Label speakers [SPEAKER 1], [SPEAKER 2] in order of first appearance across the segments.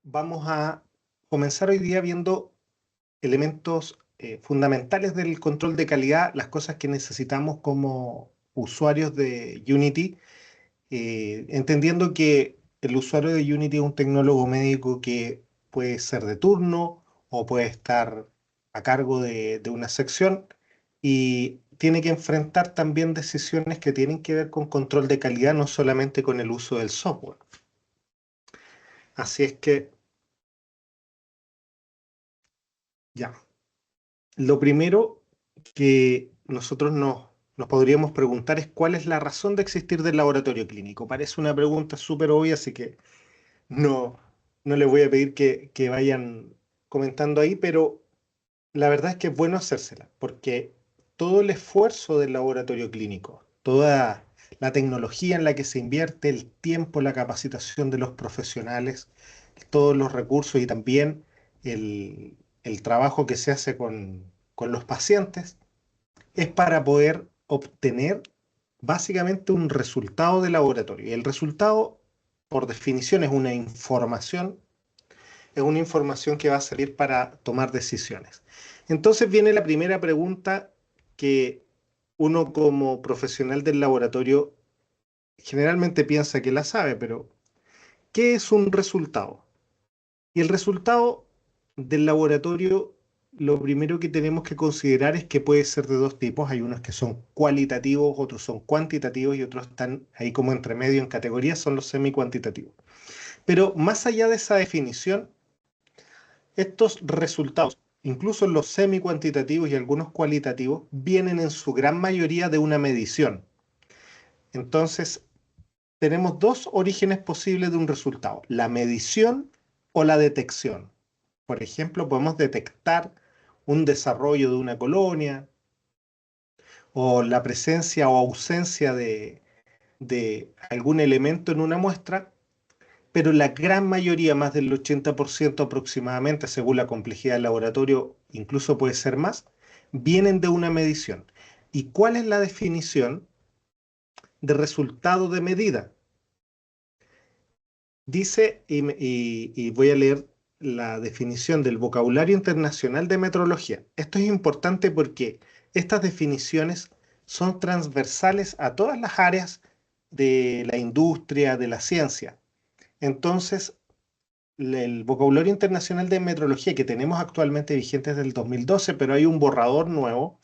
[SPEAKER 1] Vamos a comenzar hoy día viendo elementos fundamentales del control de calidad, las cosas que necesitamos como usuarios de Unity, entendiendo que el usuario de Unity es un tecnólogo médico que puede ser de turno o puede estar a cargo de una sección y tiene que enfrentar también decisiones que tienen que ver con control de calidad, no solamente con el uso del software. Así es que, ya. Lo primero que nosotros nos podríamos preguntar es cuál es la razón de existir del laboratorio clínico. Parece una pregunta súper obvia, así que no, no les voy a pedir que vayan comentando ahí, pero la verdad es que es bueno hacérsela, porque todo el esfuerzo del laboratorio clínico, toda la tecnología en la que se invierte, el tiempo, la capacitación de los profesionales, todos los recursos y también el trabajo que se hace con los pacientes, es para poder obtener básicamente un resultado de laboratorio. Y el resultado, por definición, es una información que va a servir para tomar decisiones. Entonces viene la primera pregunta que uno como profesional del laboratorio generalmente piensa que la sabe, pero ¿qué es un resultado? Y el resultado del laboratorio, lo primero que tenemos que considerar es que puede ser de dos tipos. Hay unos que son cualitativos, otros son cuantitativos y otros están ahí como entre medio en categorías, son los semi-cuantitativos. Pero más allá de esa definición, estos resultados, incluso los semi-cuantitativos y algunos cualitativos, vienen en su gran mayoría de una medición. Entonces, tenemos dos orígenes posibles de un resultado, la medición o la detección. Por ejemplo, podemos detectar un desarrollo de una colonia o la presencia o ausencia de algún elemento en una muestra, pero la gran mayoría, más del 80% aproximadamente, según la complejidad del laboratorio, incluso puede ser más, vienen de una medición. ¿Y cuál es la definición de resultado de medida? Dice, y voy a leer la definición del Vocabulario Internacional de Metrología. Esto es importante porque estas definiciones son transversales a todas las áreas de la industria, de la ciencia. Entonces, el Vocabulario Internacional de Metrología que tenemos actualmente vigente es del 2012, pero hay un borrador nuevo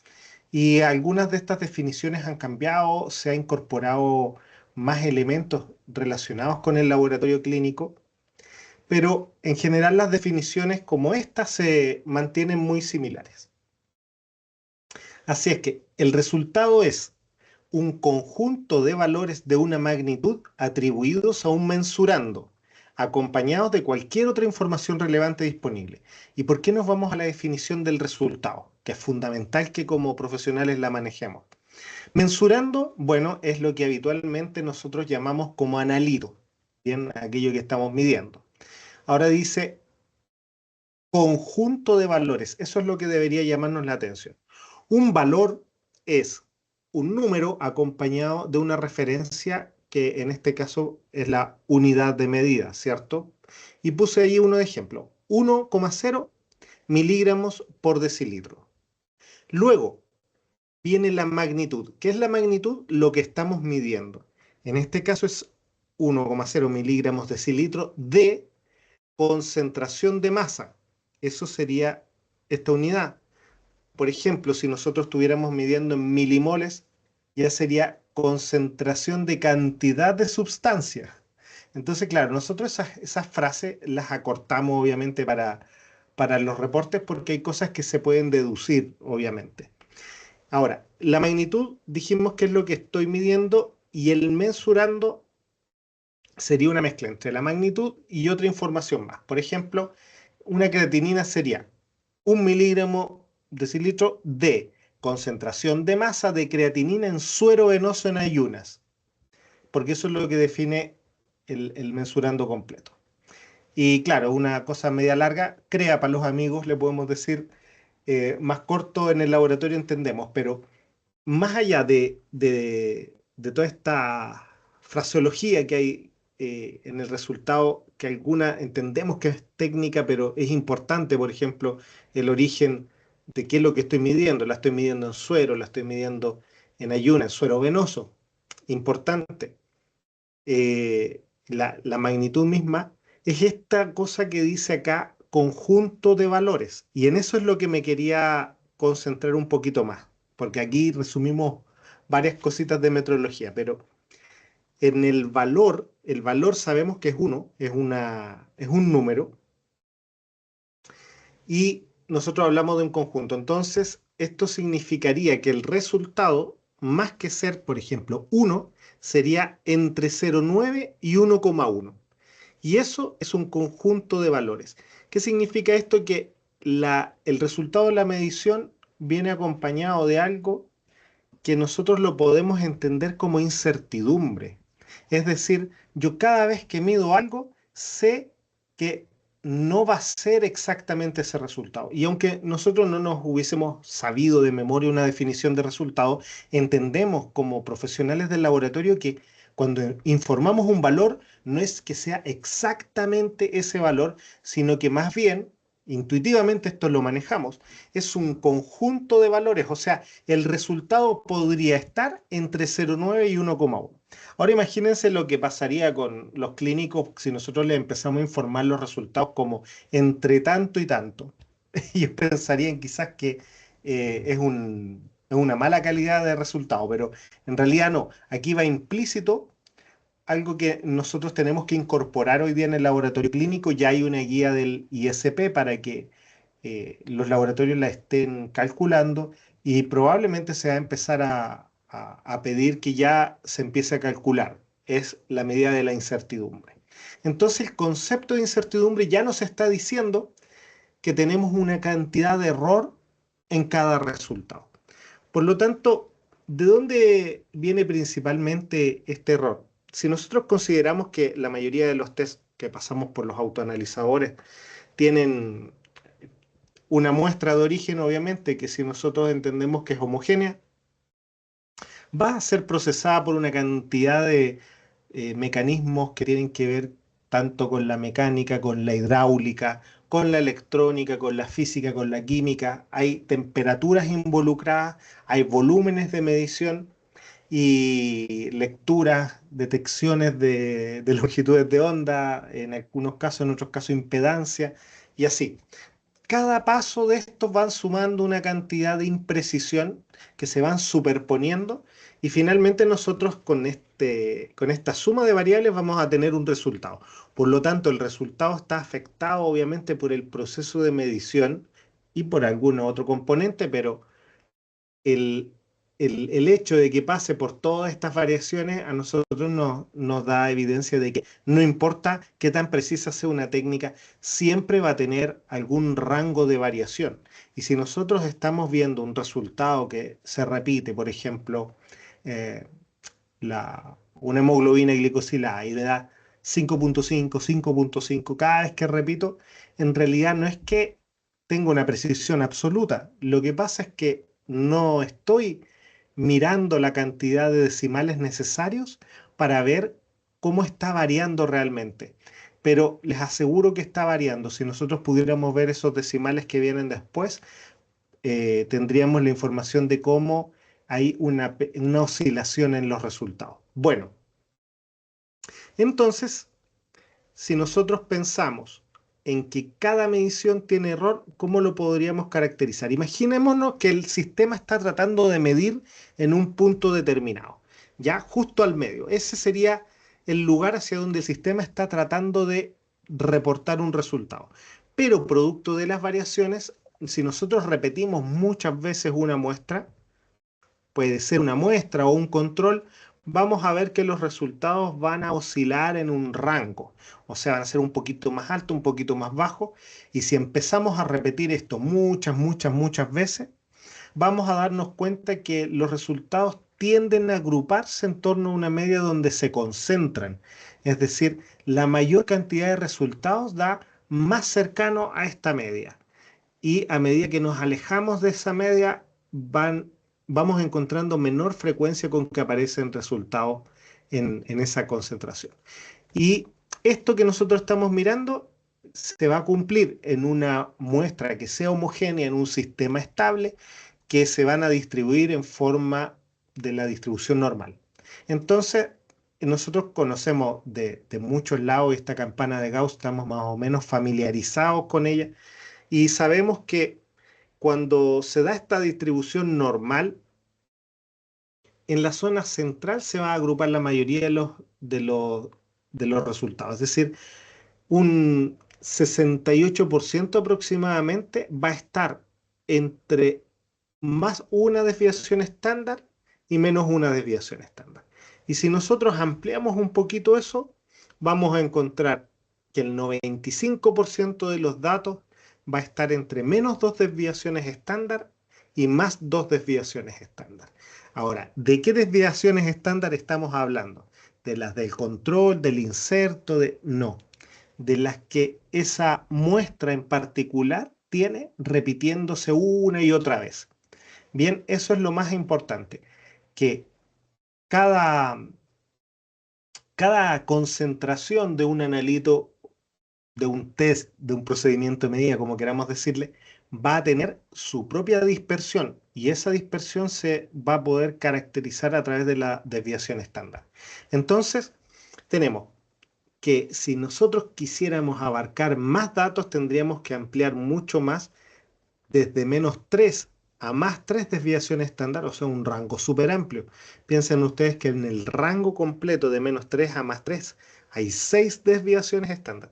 [SPEAKER 1] y algunas de estas definiciones han cambiado, se ha incorporado más elementos relacionados con el laboratorio clínico, pero en general las definiciones como estas se mantienen muy similares. Así es que el resultado es un conjunto de valores de una magnitud atribuidos a un mensurando, acompañados de cualquier otra información relevante disponible. ¿Y por qué nos vamos a la definición del resultado? Que es fundamental que como profesionales la manejemos. Mensurando, bueno, es lo que habitualmente nosotros llamamos como analito, bien, aquello que estamos midiendo. Ahora dice conjunto de valores, eso es lo que debería llamarnos la atención. Un valor es un número acompañado de una referencia que en este caso es la unidad de medida, ¿cierto? Y puse ahí uno de ejemplo, 1,0 miligramos por decilitro. Luego viene la magnitud. ¿Qué es la magnitud? Lo que estamos midiendo. En este caso es 1,0 miligramos decilitro de concentración de masa. Eso sería esta unidad. Por ejemplo, si nosotros estuviéramos midiendo en milimoles, ya sería concentración de cantidad de sustancia. Entonces, claro, nosotros esas frases las acortamos obviamente para los reportes porque hay cosas que se pueden deducir, obviamente. Ahora, la magnitud dijimos que es lo que estoy midiendo y el mensurando sería una mezcla entre la magnitud y otra información más. Por ejemplo, una creatinina sería 1 miligramo decilitro de concentración de masa de creatinina en suero venoso en ayunas, porque eso es lo que define el mensurando completo. Y claro, una cosa media larga, crea para los amigos, le podemos decir, más corto en el laboratorio entendemos, pero más allá de toda esta fraseología que hay en el resultado que alguna entendemos que es técnica, pero es importante, por ejemplo, el origen de qué es lo que estoy midiendo. La estoy midiendo en suero, la estoy midiendo en ayuna, en suero venoso. Importante. La magnitud misma es esta cosa que dice acá, conjunto de valores. Y en eso es lo que me quería concentrar un poquito más, porque aquí resumimos varias cositas de metrología, pero en el valor sabemos que es uno, es un número, y nosotros hablamos de un conjunto. Entonces, esto significaría que el resultado, más que ser, por ejemplo, uno, sería entre 0,9 y 1,1. Y eso es un conjunto de valores. ¿Qué significa esto? Que el resultado de la medición viene acompañado de algo que nosotros lo podemos entender como incertidumbre. Es decir, yo cada vez que mido algo, sé que no va a ser exactamente ese resultado. Y aunque nosotros no nos hubiésemos sabido de memoria una definición de resultado, entendemos como profesionales del laboratorio que cuando informamos un valor, no es que sea exactamente ese valor, sino que más bien, intuitivamente esto lo manejamos, es un conjunto de valores, o sea, el resultado podría estar entre 0,9 y 1,1. Ahora imagínense lo que pasaría con los clínicos si nosotros les empezamos a informar los resultados como entre tanto y tanto. Ellos pensarían quizás que es una mala calidad de resultado, pero en realidad no. Aquí va implícito algo que nosotros tenemos que incorporar hoy día en el laboratorio clínico. Ya hay una guía del ISP para que los laboratorios la estén calculando y probablemente se va a empezar a pedir que ya se empiece a calcular. Es la medida de la incertidumbre. Entonces el concepto de incertidumbre ya nos está diciendo que tenemos una cantidad de error en cada resultado. Por lo tanto, ¿de dónde viene principalmente este error? Si nosotros consideramos que la mayoría de los tests que pasamos por los autoanalizadores tienen una muestra de origen, obviamente, que si nosotros entendemos que es homogénea, va a ser procesada por una cantidad de mecanismos que tienen que ver tanto con la mecánica, con la hidráulica, con la electrónica, con la física, con la química. Hay temperaturas involucradas, hay volúmenes de medición y lecturas, detecciones de longitudes de onda, en algunos casos, en otros casos impedancia, y así. Cada paso de estos van sumando una cantidad de imprecisión que se van superponiendo y finalmente nosotros con esta suma de variables vamos a tener un resultado. Por lo tanto, el resultado está afectado obviamente por el proceso de medición y por algún otro componente, pero el, el hecho de que pase por todas estas variaciones a nosotros nos da evidencia de que no importa qué tan precisa sea una técnica, siempre va a tener algún rango de variación. Y si nosotros estamos viendo un resultado que se repite, por ejemplo, eh, una hemoglobina glicosilada y me da 5,5, 5,5 cada vez que repito, en realidad no es que tenga una precisión absoluta. Lo que pasa es que no estoy mirando la cantidad de decimales necesarios para ver cómo está variando realmente. Pero les aseguro que está variando. Si nosotros pudiéramos ver esos decimales que vienen después, tendríamos la información de cómo hay una oscilación en los resultados. Bueno, entonces, si nosotros pensamos en que cada medición tiene error, ¿cómo lo podríamos caracterizar? Imaginémonos que el sistema está tratando de medir en un punto determinado, ya justo al medio. Ese sería el lugar hacia donde el sistema está tratando de reportar un resultado. Pero producto de las variaciones, si nosotros repetimos muchas veces una muestra, puede ser una muestra o un control, vamos a ver que los resultados van a oscilar en un rango. O sea, van a ser un poquito más alto, un poquito más bajo. Y si empezamos a repetir esto muchas, muchas, muchas veces, vamos a darnos cuenta que los resultados tienden a agruparse en torno a una media donde se concentran. Es decir, la mayor cantidad de resultados da más cercano a esta media y a medida que nos alejamos de esa media, vamos encontrando menor frecuencia con que aparecen resultados en esa concentración. Y esto que nosotros estamos mirando se va a cumplir en una muestra que sea homogénea en un sistema estable que se van a distribuir en forma de la distribución normal. Entonces, nosotros conocemos de muchos lados esta campana de Gauss, estamos más o menos familiarizados con ella y sabemos que cuando se da esta distribución normal, en la zona central se va a agrupar la mayoría de los resultados. Es decir, un 68% aproximadamente va a estar entre más una desviación estándar y menos una desviación estándar. Y si nosotros ampliamos un poquito eso, vamos a encontrar que el 95% de los datos va a estar entre menos dos desviaciones estándar y más dos desviaciones estándar. Ahora, ¿de qué desviaciones estándar estamos hablando? ¿De las del control, del inserto? No, de las que esa muestra en particular tiene repitiéndose una y otra vez. Bien, eso es lo más importante, que cada, cada concentración de un analito, de un test, de un procedimiento de medida, como queramos decirle, va a tener su propia dispersión y esa dispersión se va a poder caracterizar a través de la desviación estándar. Entonces, tenemos que si nosotros quisiéramos abarcar más datos, tendríamos que ampliar mucho más desde -3 a +3 desviaciones estándar, o sea, un rango súper amplio. Piensen ustedes que en el rango completo de -3 a +3 hay 6 desviaciones estándar.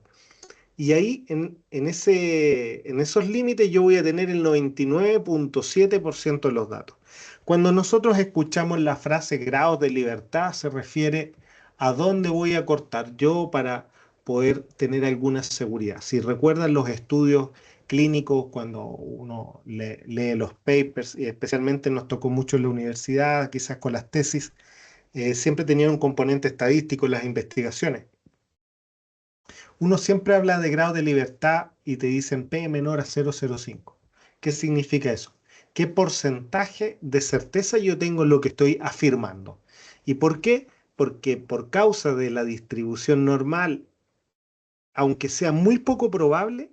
[SPEAKER 1] Y ahí, en esos límites, yo voy a tener el 99,7% de los datos. Cuando nosotros escuchamos la frase grados de libertad, se refiere a dónde voy a cortar yo para poder tener alguna seguridad. Si recuerdan los estudios clínicos, cuando uno lee los papers, y especialmente nos tocó mucho en la universidad, quizás con las tesis, siempre tenían un componente estadístico en las investigaciones. Uno siempre habla de grado de libertad y te dicen P menor a 0,05. ¿Qué significa eso? ¿Qué porcentaje de certeza yo tengo en lo que estoy afirmando? ¿Y por qué? Porque por causa de la distribución normal, aunque sea muy poco probable,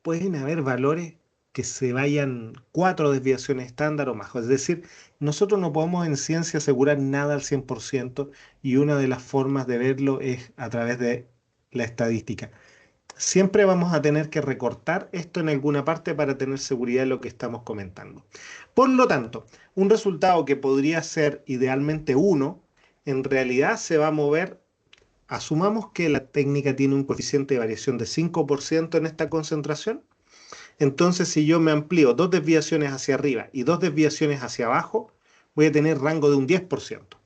[SPEAKER 1] pueden haber valores que se vayan 4 desviaciones estándar o más. Es decir, nosotros no podemos en ciencia asegurar nada al 100% y una de las formas de verlo es a través de la estadística. Siempre vamos a tener que recortar esto en alguna parte para tener seguridad de lo que estamos comentando. Por lo tanto, un resultado que podría ser idealmente 1, en realidad se va a mover. Asumamos que la técnica tiene un coeficiente de variación de 5% en esta concentración. Entonces, si yo me amplío dos desviaciones hacia arriba y dos desviaciones hacia abajo, voy a tener rango de un 10%.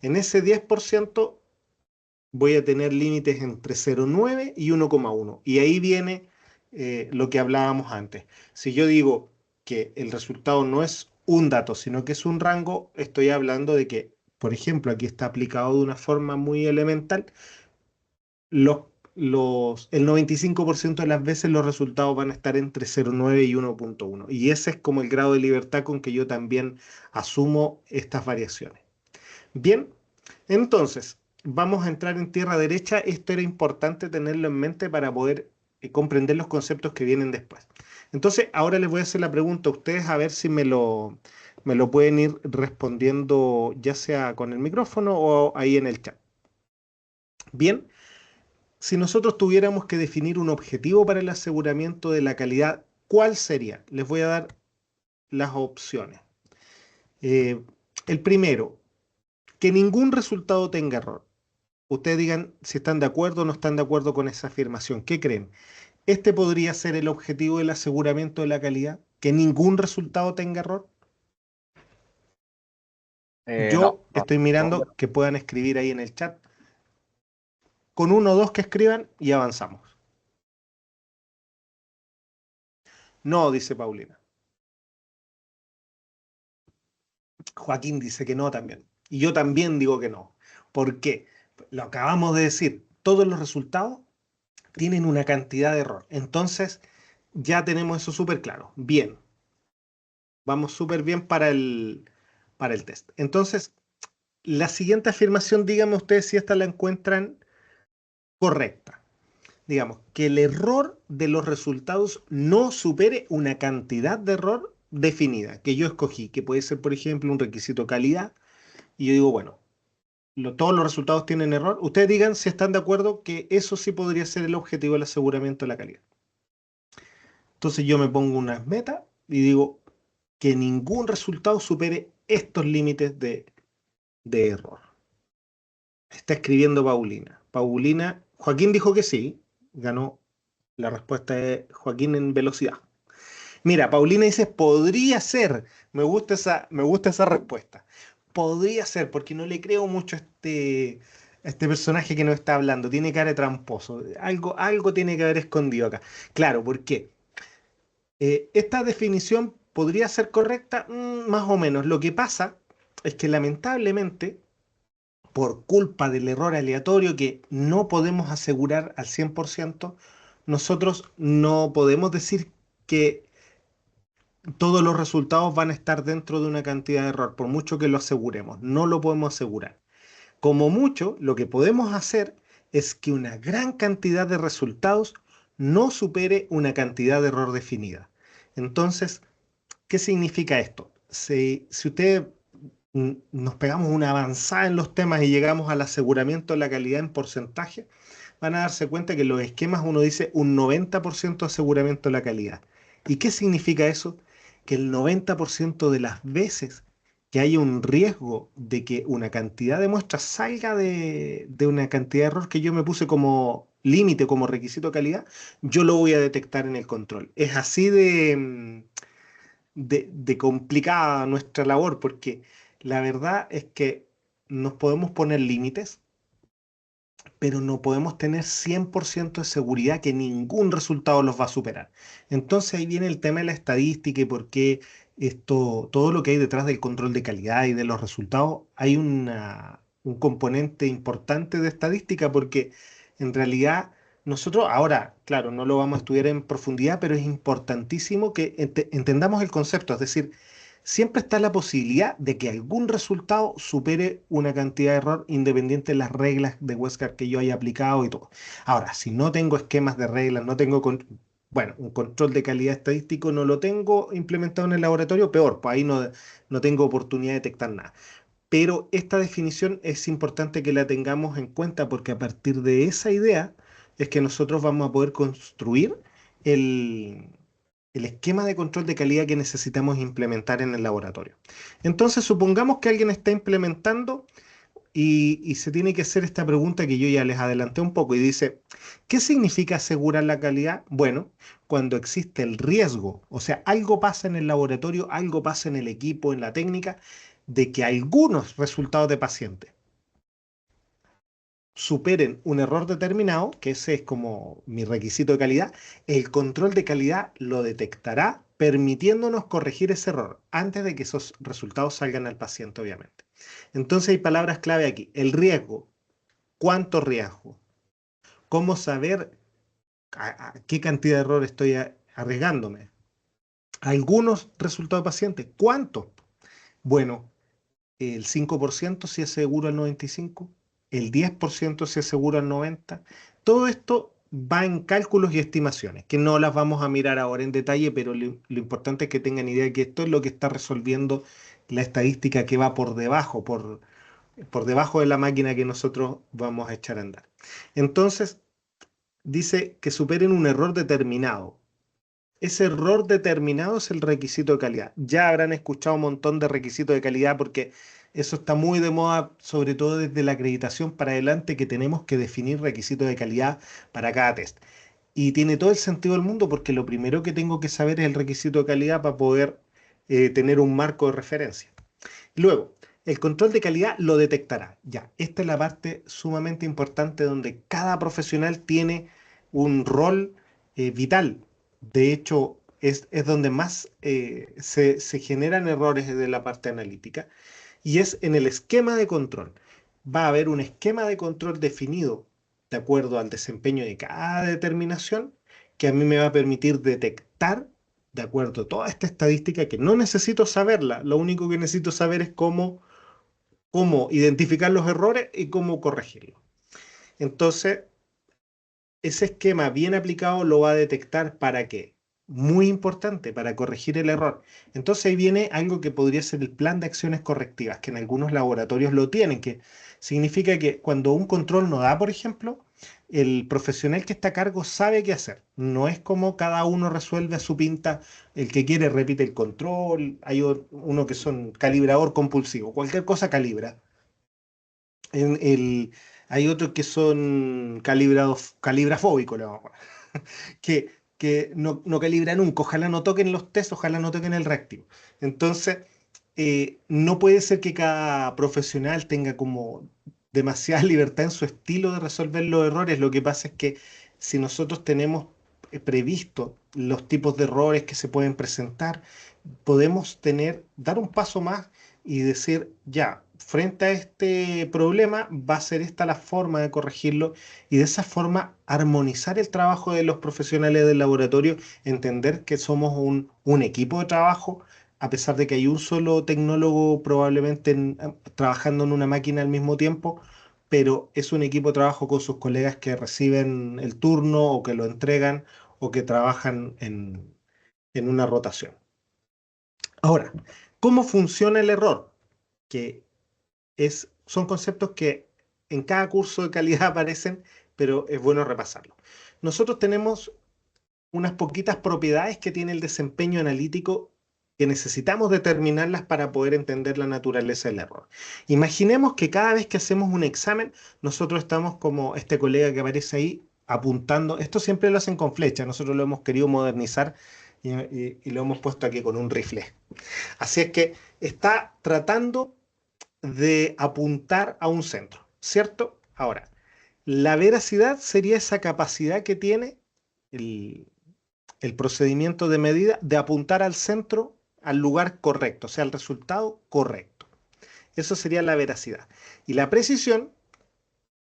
[SPEAKER 1] En ese 10% voy a tener límites entre 0,9 y 1,1. Y ahí viene lo que hablábamos antes. Si yo digo que el resultado no es un dato, sino que es un rango, estoy hablando de que, por ejemplo, aquí está aplicado de una forma muy elemental, los, el 95% de las veces los resultados van a estar entre 0,9 y 1,1. Y ese es como el grado de libertad con que yo también asumo estas variaciones. Bien, entonces, vamos a entrar en tierra derecha. Esto era importante tenerlo en mente para poder comprender los conceptos que vienen después. Entonces, ahora les voy a hacer la pregunta a ustedes a ver si me lo pueden ir respondiendo ya sea con el micrófono o ahí en el chat. Bien, si nosotros tuviéramos que definir un objetivo para el aseguramiento de la calidad, ¿cuál sería? Les voy a dar las opciones. Eh, el primero, que ningún resultado tenga error. Ustedes digan si están de acuerdo o no están de acuerdo con esa afirmación. ¿Qué creen? ¿Este podría ser el objetivo del aseguramiento de la calidad? ¿Que ningún resultado tenga error?
[SPEAKER 2] No,
[SPEAKER 1] Yo
[SPEAKER 2] no,
[SPEAKER 1] estoy
[SPEAKER 2] no,
[SPEAKER 1] mirando que puedan escribir ahí en el chat. Con uno o dos que escriban y avanzamos. No, dice Paulina. Joaquín dice que no también. Y yo también digo que no. ¿Por qué? Lo acabamos de decir. Todos los resultados tienen una cantidad de error. Entonces, ya tenemos eso súper claro. Bien. Vamos súper bien para el test. Entonces, la siguiente afirmación, díganme ustedes si esta la encuentran correcta. Digamos, que el error de los resultados no supere una cantidad de error definida que yo escogí, que puede ser, por ejemplo, un requisito calidad, y yo digo, bueno, todos los resultados tienen error. Ustedes digan si están de acuerdo que eso sí podría ser el objetivo del aseguramiento de la calidad. Entonces yo me pongo unas metas y digo que ningún resultado supere estos límites de error. Está escribiendo Paulina. Paulina, Joaquín dijo que sí, ganó. La respuesta es Joaquín en velocidad. Mira, Paulina dice, podría ser. Me gusta esa respuesta. Podría ser, porque no le creo mucho a este personaje que nos está hablando. Tiene cara de tramposo. Algo tiene que haber escondido acá. Claro, ¿por qué? Esta definición podría ser correcta, más o menos. Lo que pasa es que lamentablemente, por culpa del error aleatorio que no podemos asegurar al 100%, nosotros no podemos decir que todos los resultados van a estar dentro de una cantidad de error, por mucho que lo aseguremos. No lo podemos asegurar. Como mucho, lo que podemos hacer es que una gran cantidad de resultados no supere una cantidad de error definida. Entonces, ¿qué significa esto? Si usted nos pegamos una avanzada en los temas y llegamos al aseguramiento de la calidad en porcentaje, van a darse cuenta que en los esquemas uno dice un 90% aseguramiento de la calidad. ¿Y qué significa eso? Que el 90% de las veces que haya un riesgo de que una cantidad de muestras salga de una cantidad de error que yo me puse como límite, como requisito de calidad, yo lo voy a detectar en el control. Es así de complicada nuestra labor, porque la verdad es que nos podemos poner límites, pero no podemos tener 100% de seguridad que ningún resultado los va a superar. Entonces ahí viene el tema de la estadística y por qué todo lo que hay detrás del control de calidad y de los resultados, hay un componente importante de estadística porque en realidad nosotros ahora, claro, no lo vamos a estudiar en profundidad, pero es importantísimo que entendamos el concepto, es decir, siempre está la posibilidad de que algún resultado supere una cantidad de error independiente de las reglas de Westcard que yo haya aplicado y todo. Ahora, si no tengo esquemas de reglas, no tengo, bueno, un control de calidad estadístico no lo tengo implementado en el laboratorio, peor, pues ahí no tengo oportunidad de detectar nada. Pero esta definición es importante que la tengamos en cuenta porque a partir de esa idea es que nosotros vamos a poder construir el, el esquema de control de calidad que necesitamos implementar en el laboratorio. Entonces, supongamos que alguien está implementando y se tiene que hacer esta pregunta que yo ya les adelanté un poco y dice, ¿qué significa asegurar la calidad? Bueno, cuando existe el riesgo, o sea, algo pasa en el laboratorio, algo pasa en el equipo, en la técnica, de que algunos resultados de pacientes superen un error determinado, que ese es como mi requisito de calidad, el control de calidad lo detectará permitiéndonos corregir ese error antes de que esos resultados salgan al paciente, obviamente. Entonces hay palabras clave aquí. El riesgo. ¿Cuánto riesgo? ¿Cómo saber a qué cantidad de error estoy arriesgándome? Algunos resultados de paciente. ¿Cuánto? Bueno, el 5% si es seguro al 95%, el 10% si es seguro al 90%. Todo esto va en cálculos y estimaciones, que no las vamos a mirar ahora en detalle, pero lo importante es que tengan idea de que esto es lo que está resolviendo la estadística que va por debajo de la máquina que nosotros vamos a echar a andar. Entonces, dice que superen un error determinado. Ese error determinado es el requisito de calidad. Ya habrán escuchado un montón de requisitos de calidad porque eso está muy de moda, sobre todo desde la acreditación para adelante, que tenemos que definir requisitos de calidad para cada test. Y tiene todo el sentido del mundo porque lo primero que tengo que saber es el requisito de calidad para poder tener un marco de referencia. Luego, el control de calidad lo detectará. Ya, esta es la parte sumamente importante donde cada profesional tiene un rol vital. De hecho, es donde más se generan errores de la parte analítica y es en el esquema de control. Va a haber un esquema de control definido de acuerdo al desempeño de cada determinación que a mí me va a permitir detectar, de acuerdo a toda esta estadística, que no necesito saberla, lo único que necesito saber es cómo identificar los errores y cómo corregirlos. Entonces, ese esquema bien aplicado lo va a detectar ¿para qué? Muy importante, para corregir el error. Entonces ahí viene algo que podría ser el plan de acciones correctivas, que en algunos laboratorios lo tienen, que significa que cuando un control no da, por ejemplo, el profesional que está a cargo sabe qué hacer. No es como cada uno resuelve a su pinta, el que quiere repite el control, hay uno que son calibrador compulsivo, cualquier cosa calibra. En el, hay otros que son calibrafóbicos, le vamos a poner, que no calibran nunca. Ojalá no toquen los test, ojalá no toquen el reactivo. Entonces, no puede ser que cada profesional tenga como demasiada libertad en su estilo de resolver los errores. Lo que pasa es que si nosotros tenemos previsto los tipos de errores que se pueden presentar, podemos dar un paso más y decir, ya, frente a este problema va a ser esta la forma de corregirlo y de esa forma armonizar el trabajo de los profesionales del laboratorio, entender que somos un equipo de trabajo, a pesar de que hay un solo tecnólogo probablemente trabajando en una máquina al mismo tiempo, pero es un equipo de trabajo con sus colegas que reciben el turno o que lo entregan o que trabajan en una rotación. Ahora, ¿cómo funciona el error? Que son conceptos que en cada curso de calidad aparecen, pero es bueno repasarlo. Nosotros tenemos unas poquitas propiedades que tiene el desempeño analítico que necesitamos determinarlas para poder entender la naturaleza del error. Imaginemos que cada vez que hacemos un examen, nosotros estamos como este colega que aparece ahí apuntando. Esto siempre lo hacen con flecha, nosotros lo hemos querido modernizar y lo hemos puesto aquí con un rifle. Así es que está tratando de apuntar a un centro, ¿cierto? Ahora, la veracidad sería esa capacidad que tiene el, el procedimiento de medida de apuntar al centro, al lugar correcto, o sea, al resultado correcto. Eso sería la veracidad. Y la precisión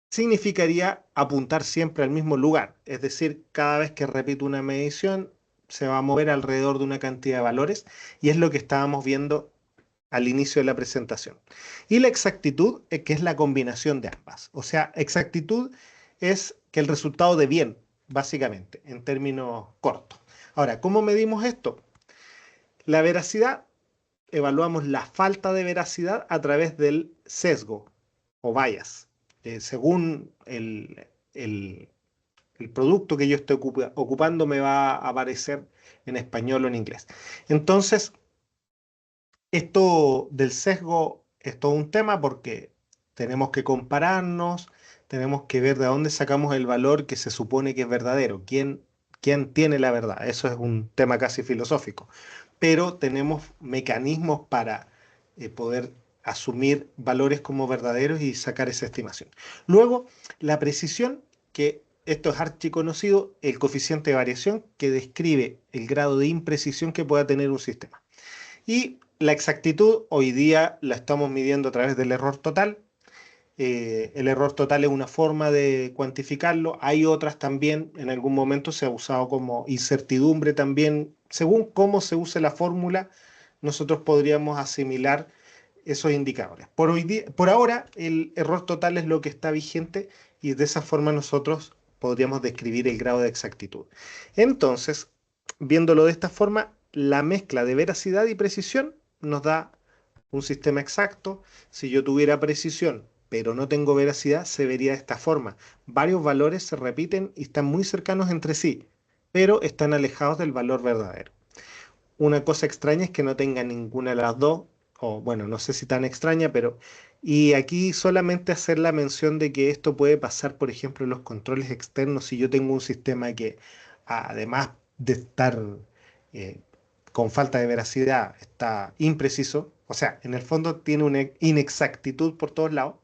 [SPEAKER 1] significaría apuntar siempre al mismo lugar, es decir, cada vez que repito una medición se va a mover alrededor de una cantidad de valores y es lo que estábamos viendo al inicio de la presentación. Y la exactitud, que es la combinación de ambas. O sea, exactitud es que el resultado de bien, básicamente, en términos cortos. Ahora, ¿cómo medimos esto? La veracidad, evaluamos la falta de veracidad a través del sesgo o bias. Según el, el producto que yo esté ocupando, me va a aparecer en español o en inglés. Entonces, esto del sesgo es todo un tema porque tenemos que compararnos, tenemos que ver de dónde sacamos el valor que se supone que es verdadero, quién tiene la verdad. Eso es un tema casi filosófico. Pero tenemos mecanismos para poder asumir valores como verdaderos y sacar esa estimación. Luego, la precisión, que esto es archiconocido, el coeficiente de variación que describe el grado de imprecisión que pueda tener un sistema. Y la exactitud hoy día la estamos midiendo a través del error total. El error total es una forma de cuantificarlo. Hay otras también, en algún momento se ha usado como incertidumbre también. Según cómo se use la fórmula, nosotros podríamos asimilar esos indicadores. Por ahora, el error total es lo que está vigente y de esa forma nosotros podríamos describir el grado de exactitud. Entonces, viéndolo de esta forma, la mezcla de veracidad y precisión nos da un sistema exacto. Si yo tuviera precisión, pero no tengo veracidad, se vería de esta forma. Varios valores se repiten y están muy cercanos entre sí, pero están alejados del valor verdadero. Una cosa extraña es que no tenga ninguna de las dos, o bueno, no sé si tan extraña, pero... Y aquí solamente hacer la mención de que esto puede pasar, por ejemplo, en los controles externos. Si yo tengo un sistema que, además de estar eh, con falta de veracidad, está impreciso, o sea, en el fondo tiene una inexactitud por todos lados,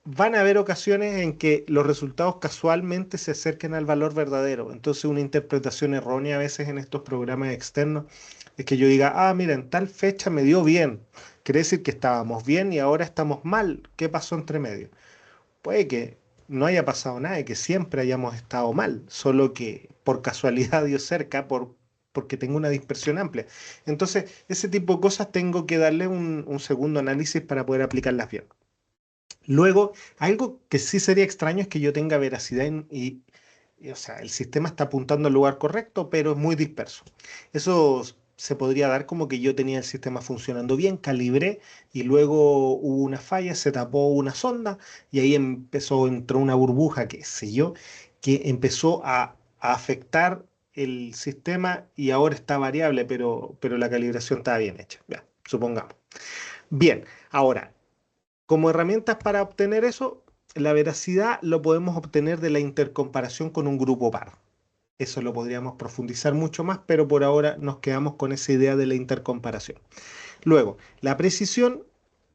[SPEAKER 1] van a haber ocasiones en que los resultados casualmente se acerquen al valor verdadero. Entonces, una interpretación errónea a veces en estos programas externos es que yo diga, ah, mira, en tal fecha me dio bien. Quiere decir que estábamos bien y ahora estamos mal. ¿Qué pasó entre medio? Puede que no haya pasado nada y que siempre hayamos estado mal, solo que por casualidad dio cerca, porque tengo una dispersión amplia. Entonces, ese tipo de cosas tengo que darle un segundo análisis para poder aplicarlas bien. Luego, algo que sí sería extraño es que yo tenga veracidad o sea, el sistema está apuntando al lugar correcto, pero es muy disperso. Eso se podría dar como que yo tenía el sistema funcionando bien, calibré y luego hubo una falla, se tapó una sonda y ahí entró una burbuja, qué sé yo, que empezó a afectar el sistema y ahora está variable, pero la calibración estaba bien hecha, ya, supongamos. Bien, ahora, como herramientas para obtener eso, la veracidad lo podemos obtener de la intercomparación con un grupo par. Eso lo podríamos profundizar mucho más, pero por ahora nos quedamos con esa idea de la intercomparación. Luego, la precisión,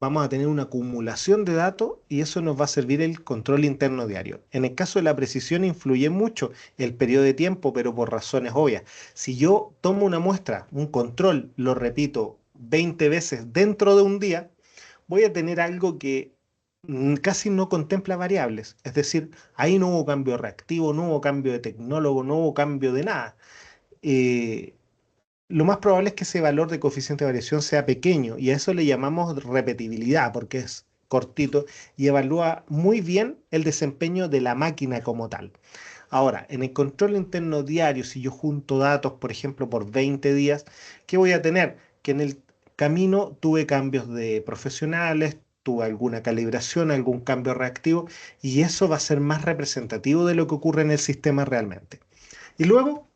[SPEAKER 1] vamos a tener una acumulación de datos y eso nos va a servir el control interno diario. En el caso de la precisión influye mucho el periodo de tiempo, pero por razones obvias. Si yo tomo una muestra, un control, lo repito 20 veces dentro de un día, voy a tener algo que casi no contempla variables. Es decir, ahí no hubo cambio reactivo, no hubo cambio de tecnólogo, no hubo cambio de nada. Eh, lo más probable es que ese valor de coeficiente de variación sea pequeño y a eso le llamamos repetibilidad porque es cortito y evalúa muy bien el desempeño de la máquina como tal. Ahora, en el control interno diario, si yo junto datos, por ejemplo, por 20 días, ¿qué voy a tener? Que en el camino tuve cambios de profesionales, tuve alguna calibración, algún cambio reactivo, y eso va a ser más representativo de lo que ocurre en el sistema realmente. Y luego,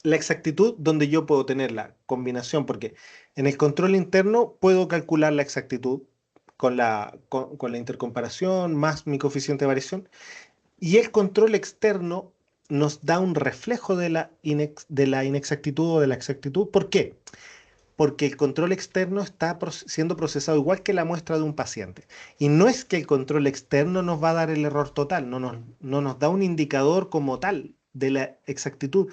[SPEAKER 1] la exactitud, donde yo puedo tener la combinación, porque en el control interno puedo calcular la exactitud con la intercomparación más mi coeficiente de variación, y el control externo nos da un reflejo de la inexactitud o de la exactitud. ¿Por qué? Porque el control externo está siendo procesado igual que la muestra de un paciente. Y no es que el control externo nos va a dar el error total, no nos da un indicador como tal de la exactitud,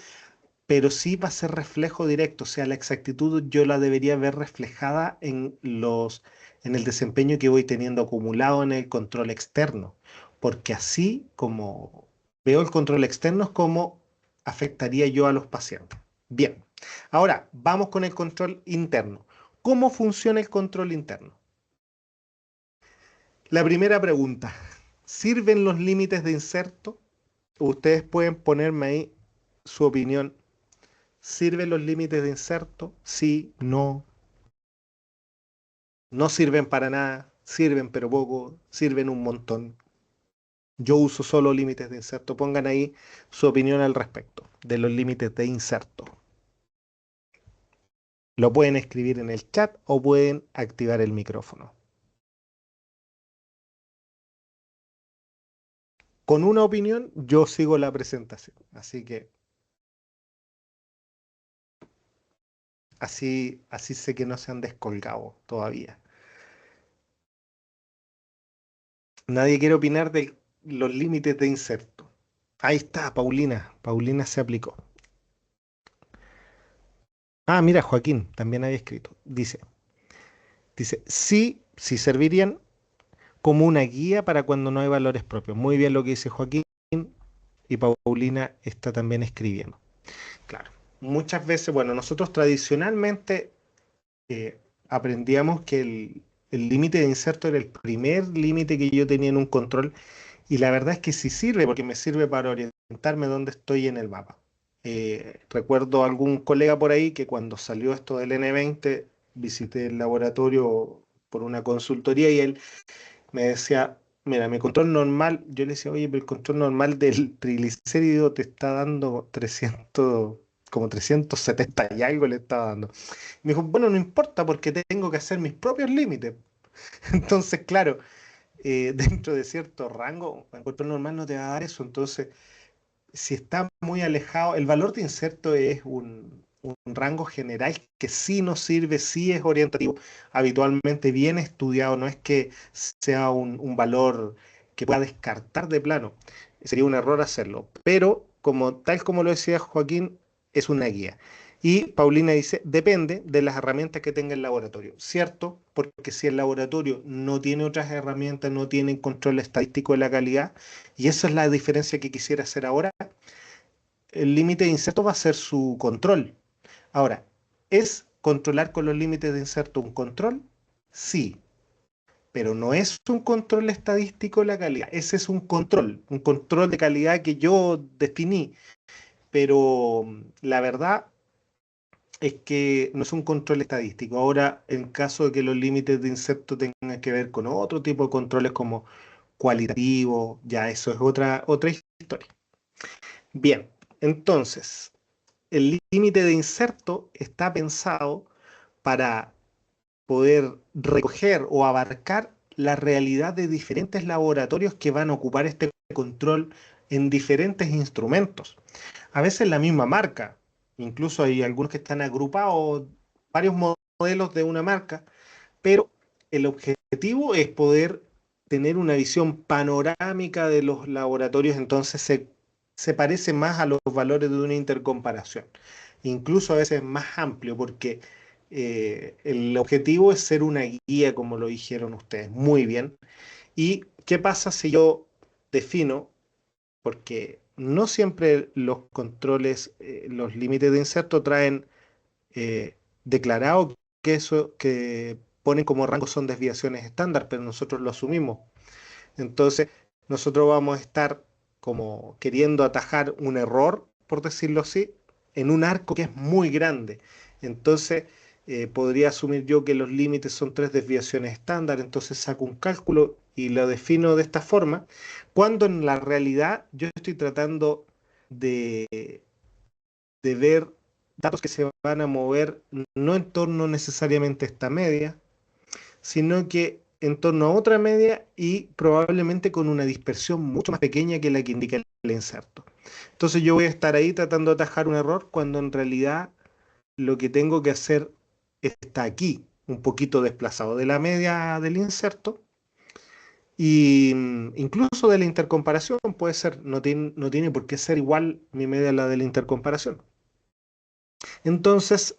[SPEAKER 1] pero sí va a ser reflejo directo. O sea, la exactitud yo la debería ver reflejada en el desempeño que voy teniendo acumulado en el control externo. Porque así como veo el control externo es como afectaría yo a los pacientes. Bien, ahora vamos con el control interno. ¿Cómo funciona el control interno? La primera pregunta, ¿sirven los límites de inserto? Ustedes pueden ponerme ahí su opinión. ¿Sirven los límites de inserto? Sí, no, no sirven para nada, sirven pero poco, sirven un montón. Yo uso solo límites de inserto. Pongan ahí su opinión al respecto de los límites de inserto. Lo pueden escribir en el chat o pueden activar el micrófono. Con una opinión yo sigo la presentación. Así que así sé que no se han descolgado todavía. Nadie quiere opinar de los límites de inserto. Ahí está, Paulina. Paulina se aplicó. Ah, mira, Joaquín también había escrito. Dice, sí, sí servirían como una guía para cuando no hay valores propios. Muy bien lo que dice Joaquín y Paulina está también escribiendo. Claro, muchas veces, bueno, nosotros tradicionalmente aprendíamos que el límite de inserto era el primer límite que yo tenía en un control y la verdad es que sí sirve porque me sirve para orientarme dónde estoy en el mapa. Recuerdo algún colega por ahí que cuando salió esto del N20 visité el laboratorio por una consultoría y él me decía, mira, mi control normal, yo le decía, oye, pero el control normal del triglicérido te está dando 300, como 370 y algo le estaba dando. Me dijo, bueno, no importa porque tengo que hacer mis propios límites. Entonces, claro, dentro de cierto rango, el control normal no te va a dar eso. Entonces, si está muy alejado, el valor de inserto es un rango general que sí nos sirve, sí es orientativo, habitualmente bien estudiado, no es que sea un valor que pueda descartar de plano, sería un error hacerlo, pero como tal como lo decía Joaquín, es una guía. Y Paulina dice, depende de las herramientas que tenga el laboratorio, ¿cierto? Porque si el laboratorio no tiene otras herramientas, no tiene control estadístico de la calidad, y esa es la diferencia que quisiera hacer ahora, el límite de inserto va a ser su control. Ahora, ¿es controlar con los límites de inserto un control? Sí, pero no es un control estadístico de la calidad. Ese es un control de calidad que yo definí, pero la verdad es que no es un control estadístico. Ahora, en caso de que los límites de inserto tengan que ver con otro tipo de controles como cualitativo, ya eso es otra historia. Bien, entonces, el límite de inserto está pensado para poder recoger o abarcar la realidad de diferentes laboratorios que van a ocupar este control en diferentes instrumentos. A veces la misma marca, incluso hay algunos que están agrupados, varios modelos de una marca, pero el objetivo es poder tener una visión panorámica de los laboratorios, entonces se parece más a los valores de una intercomparación, incluso a veces más amplio, porque el objetivo es ser una guía, como lo dijeron ustedes, muy bien. ¿Y qué pasa si yo defino, porque no siempre los controles, los límites de inserto traen declarado que eso que ponen como rango son desviaciones estándar, pero nosotros lo asumimos. Entonces, nosotros vamos a estar como queriendo atajar un error, por decirlo así, en un arco que es muy grande. Entonces, podría asumir yo que los límites son tres desviaciones estándar, entonces saco un cálculo y lo defino de esta forma, cuando en la realidad yo estoy tratando de ver datos que se van a mover no en torno necesariamente a esta media, sino que en torno a otra media y probablemente con una dispersión mucho más pequeña que la que indica el inserto. Entonces yo voy a estar ahí tratando de atajar un error cuando en realidad lo que tengo que hacer está aquí, un poquito desplazado de la media del inserto y incluso de la intercomparación puede ser, no tiene por qué ser igual mi media a la de la intercomparación. Entonces,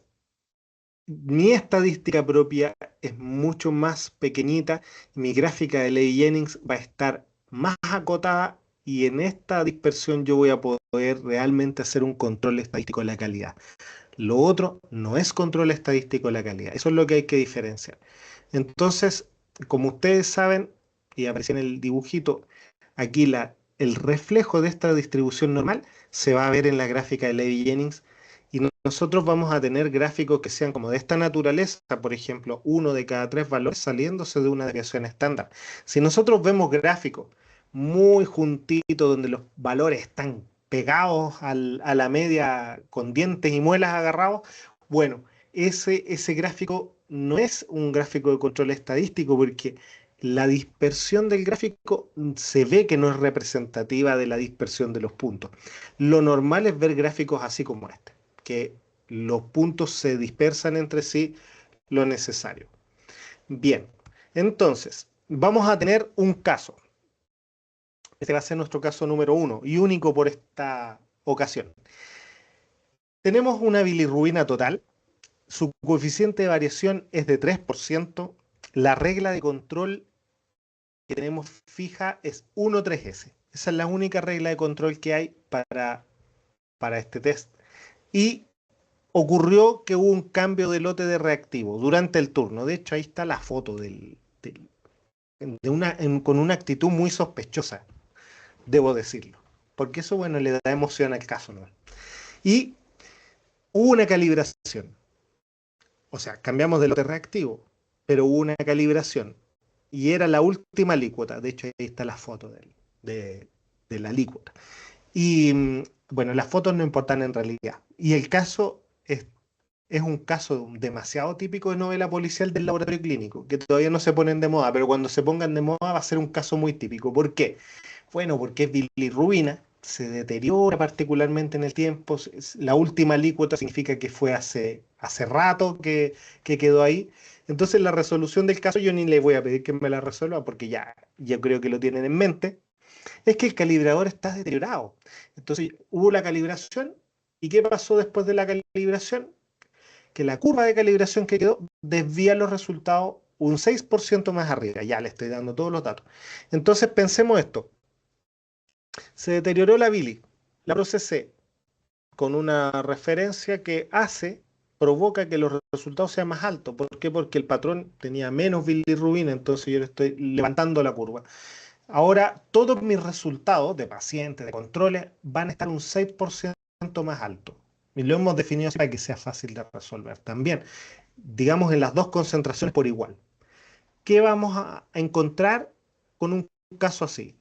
[SPEAKER 1] mi estadística propia es mucho más pequeñita, mi gráfica de Ley Jennings va a estar más acotada y en esta dispersión yo voy a poder realmente hacer un control estadístico de la calidad. Lo otro no es control estadístico de la calidad, eso es lo que hay que diferenciar. Entonces, como ustedes saben, y aparece en el dibujito, aquí el reflejo de esta distribución normal se va a ver en la gráfica de Levy Jennings y nosotros vamos a tener gráficos que sean como de esta naturaleza, por ejemplo, uno de cada tres valores saliéndose de una desviación estándar. Si nosotros vemos gráficos muy juntitos donde los valores están pegados a la media con dientes y muelas agarrados, bueno, ese gráfico no es un gráfico de control estadístico porque la dispersión del gráfico se ve que no es representativa de la dispersión de los puntos. Lo normal es ver gráficos así como este, que los puntos se dispersan entre sí lo necesario. Bien, entonces, vamos a tener un caso. Este va a ser nuestro caso número uno y único por esta ocasión. Tenemos una bilirrubina total, su coeficiente de variación es de 3%, la regla de control que tenemos fija es 1,3S. Esa es la única regla de control que hay para este test. Y ocurrió que hubo un cambio de lote de reactivo durante el turno. De hecho, ahí está la foto con una actitud muy sospechosa, debo decirlo. Porque eso, bueno, le da emoción al caso, ¿no? Y hubo una calibración. O sea, cambiamos de lote reactivo, pero hubo una calibración. Y era la última alícuota. De hecho, ahí está la foto de la alícuota. Y bueno, las fotos no importan en realidad. Y el caso es un caso demasiado típico de novela policial del laboratorio clínico, que todavía no se ponen de moda, pero cuando se pongan de moda va a ser un caso muy típico. ¿Por qué? Bueno, porque es bilirrubina, se deteriora particularmente en el tiempo. La última alícuota significa que fue hace rato que quedó ahí. Entonces la resolución del caso yo ni le voy a pedir que me la resuelva porque ya yo creo que lo tienen en mente. Es que el calibrador está deteriorado. Entonces hubo la calibración y ¿qué pasó después de la calibración? Que la curva de calibración que quedó desvía los resultados un 6% más arriba. Ya le estoy dando todos los datos. Entonces pensemos esto. Se deterioró la bili, la procesé con una referencia que hace provoca que los resultados sean más altos. ¿Por qué? Porque el patrón tenía menos bilirrubina, entonces yo le estoy levantando la curva. Ahora, todos mis resultados de pacientes, de controles, van a estar un 6% más altos. Y lo hemos definido así para que sea fácil de resolver también. Digamos en las dos concentraciones por igual. ¿Qué vamos a encontrar con un caso así?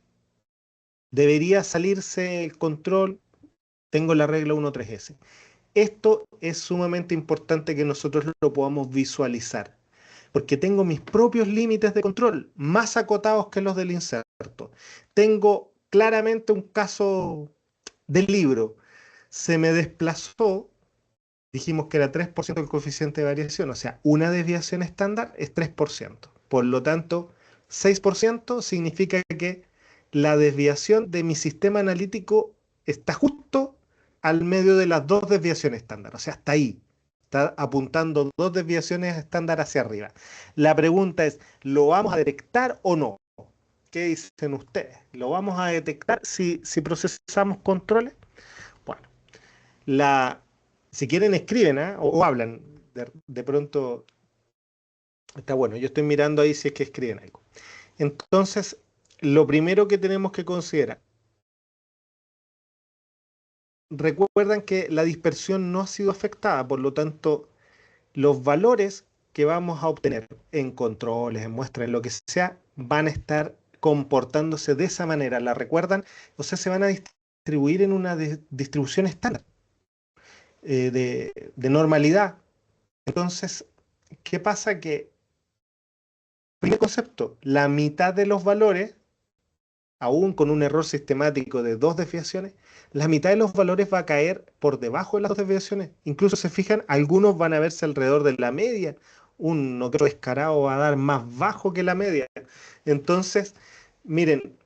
[SPEAKER 1] Debería salirse el control, tengo la regla 1.3S. Esto es sumamente importante que nosotros lo podamos visualizar, porque tengo mis propios límites de control, más acotados que los del inserto. Tengo claramente un caso del libro. Se me desplazó, dijimos que era 3% el coeficiente de variación, o sea, una desviación estándar es 3%. Por lo tanto, 6% significa que la desviación de mi sistema analítico está justo al medio de las dos desviaciones estándar, o sea, hasta ahí. Está apuntando dos desviaciones estándar hacia arriba. La pregunta es, ¿lo vamos a detectar o no? ¿Qué dicen ustedes? ¿Lo vamos a detectar si procesamos controles? Bueno, la, si quieren escriben, ¿eh? O hablan. De pronto, está bueno, yo estoy mirando ahí si es que escriben algo. Entonces, lo primero que tenemos que considerar, recuerdan que la dispersión no ha sido afectada, por lo tanto, los valores que vamos a obtener en controles, en muestras, en lo que sea, van a estar comportándose de esa manera. ¿La recuerdan? O sea, se van a distribuir en una distribución estándar de normalidad. Entonces, ¿qué pasa? Que, primer concepto, la mitad de los valores, aún con un error sistemático de dos desviaciones, la mitad de los valores va a caer por debajo de las dos desviaciones. Incluso se fijan, algunos van a verse alrededor de la media. Uno que otro descarado va a dar más bajo que la media. Entonces, miren,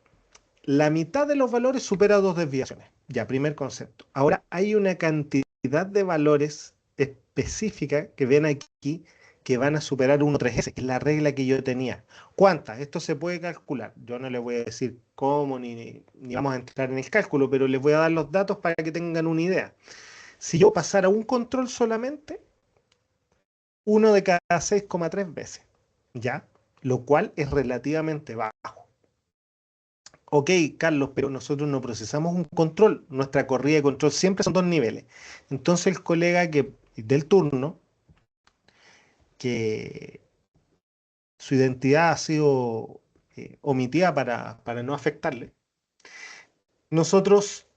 [SPEAKER 1] la mitad de los valores supera dos desviaciones. Ya, primer concepto. Ahora hay una cantidad de valores específica que ven aquí que van a superar 1.3S, que es la regla que yo tenía. ¿Cuántas? Esto se puede calcular. Yo no les voy a decir cómo ni vamos a entrar en el cálculo, pero les voy a dar los datos para que tengan una idea. Si yo pasara un control solamente, uno de cada 6,3 veces, ¿ya? Lo cual es relativamente bajo. Ok, Carlos, pero nosotros no procesamos un control. Nuestra corrida de control siempre son dos niveles. Entonces el colega del turno, que su identidad ha sido omitida para no afectarle, nosotros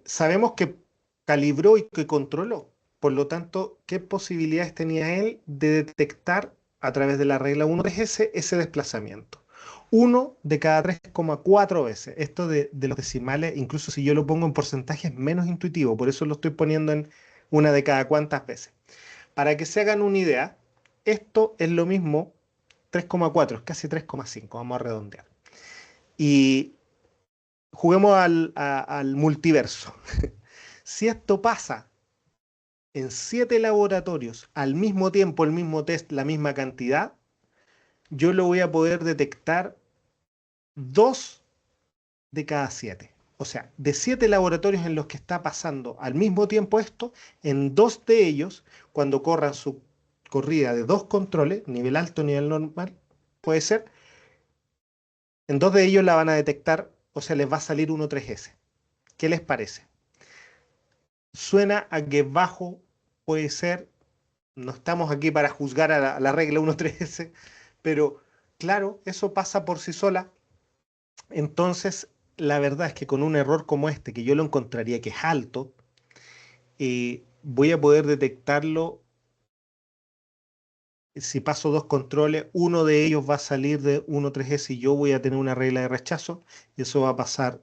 [SPEAKER 1] sabemos que calibró y que controló. Por lo tanto, ¿qué posibilidades tenía él de detectar a través de la regla 1.3S ese desplazamiento? Uno de cada 3,4 veces. Esto de los decimales, incluso si yo lo pongo en porcentaje, es menos intuitivo. Por eso lo estoy poniendo en una de cada cuantas veces. Para que se hagan una idea, esto es lo mismo, 3,4, es casi 3,5, vamos a redondear. Y juguemos al multiverso. Si esto pasa en 7 laboratorios al mismo tiempo, el mismo test, la misma cantidad, yo lo voy a poder detectar 2 de cada 7. O sea, de 7 laboratorios en los que está pasando al mismo tiempo esto, en 2 de ellos, cuando corran su corrida de 2 controles, nivel alto, nivel normal, puede ser, en 2 de ellos la van a detectar, o sea, les va a salir 1.3S. ¿Qué les parece? Suena a que bajo puede ser, no estamos aquí para juzgar a la regla 1.3S, pero claro, eso pasa por sí sola. Entonces, la verdad es que con un error como este, que yo lo encontraría que es alto, voy a poder detectarlo si paso dos controles, uno de ellos va a salir de 1.3S y yo voy a tener una regla de rechazo, y eso va a pasar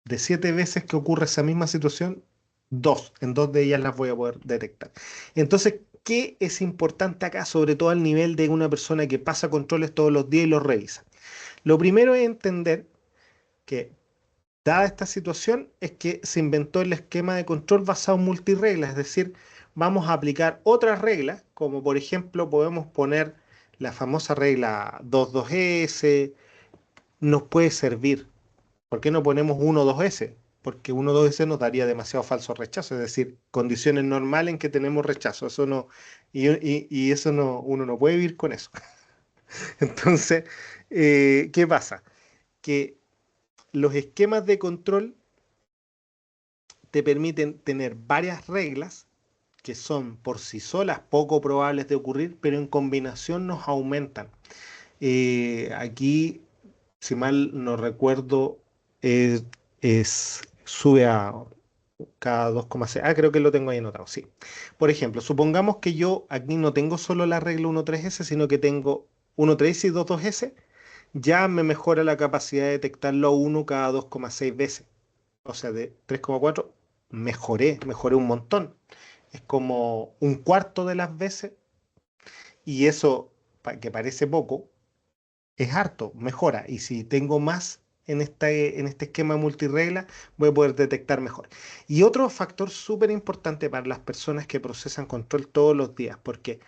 [SPEAKER 1] de 7 veces que ocurre esa misma situación, en dos de ellas las voy a poder detectar. Entonces, ¿qué es importante acá, sobre todo al nivel de una persona que pasa controles todos los días y los revisa? Lo primero es entender que, dada esta situación, es que se inventó el esquema de control basado en multirreglas, es decir, vamos a aplicar otras reglas, como por ejemplo podemos poner la famosa regla 2.2S, nos puede servir. ¿Por qué no ponemos 1.2S? porque 1 2 veces nos daría demasiado falso rechazo, es decir, condiciones normales en que tenemos rechazo, eso no, y eso no, uno no puede vivir con eso. Entonces, ¿qué pasa? Que los esquemas de control te permiten tener varias reglas que son por sí solas poco probables de ocurrir, pero en combinación nos aumentan. Aquí, si mal no recuerdo, es, sube a cada 2,6. Ah, creo que lo tengo ahí anotado, sí. Por ejemplo, supongamos que yo aquí no tengo solo la regla 1,3S, sino que tengo 1,3S y 2,2S, ya me mejora la capacidad de detectarlo a 1 cada 2,6 veces. O sea, de 3,4 mejoré un montón. Es como un cuarto de las veces y eso, que parece poco, es harto, mejora. Y si tengo más en este esquema multiregla, voy a poder detectar mejor. Y otro factor súper importante para las personas que procesan control todos los días, porque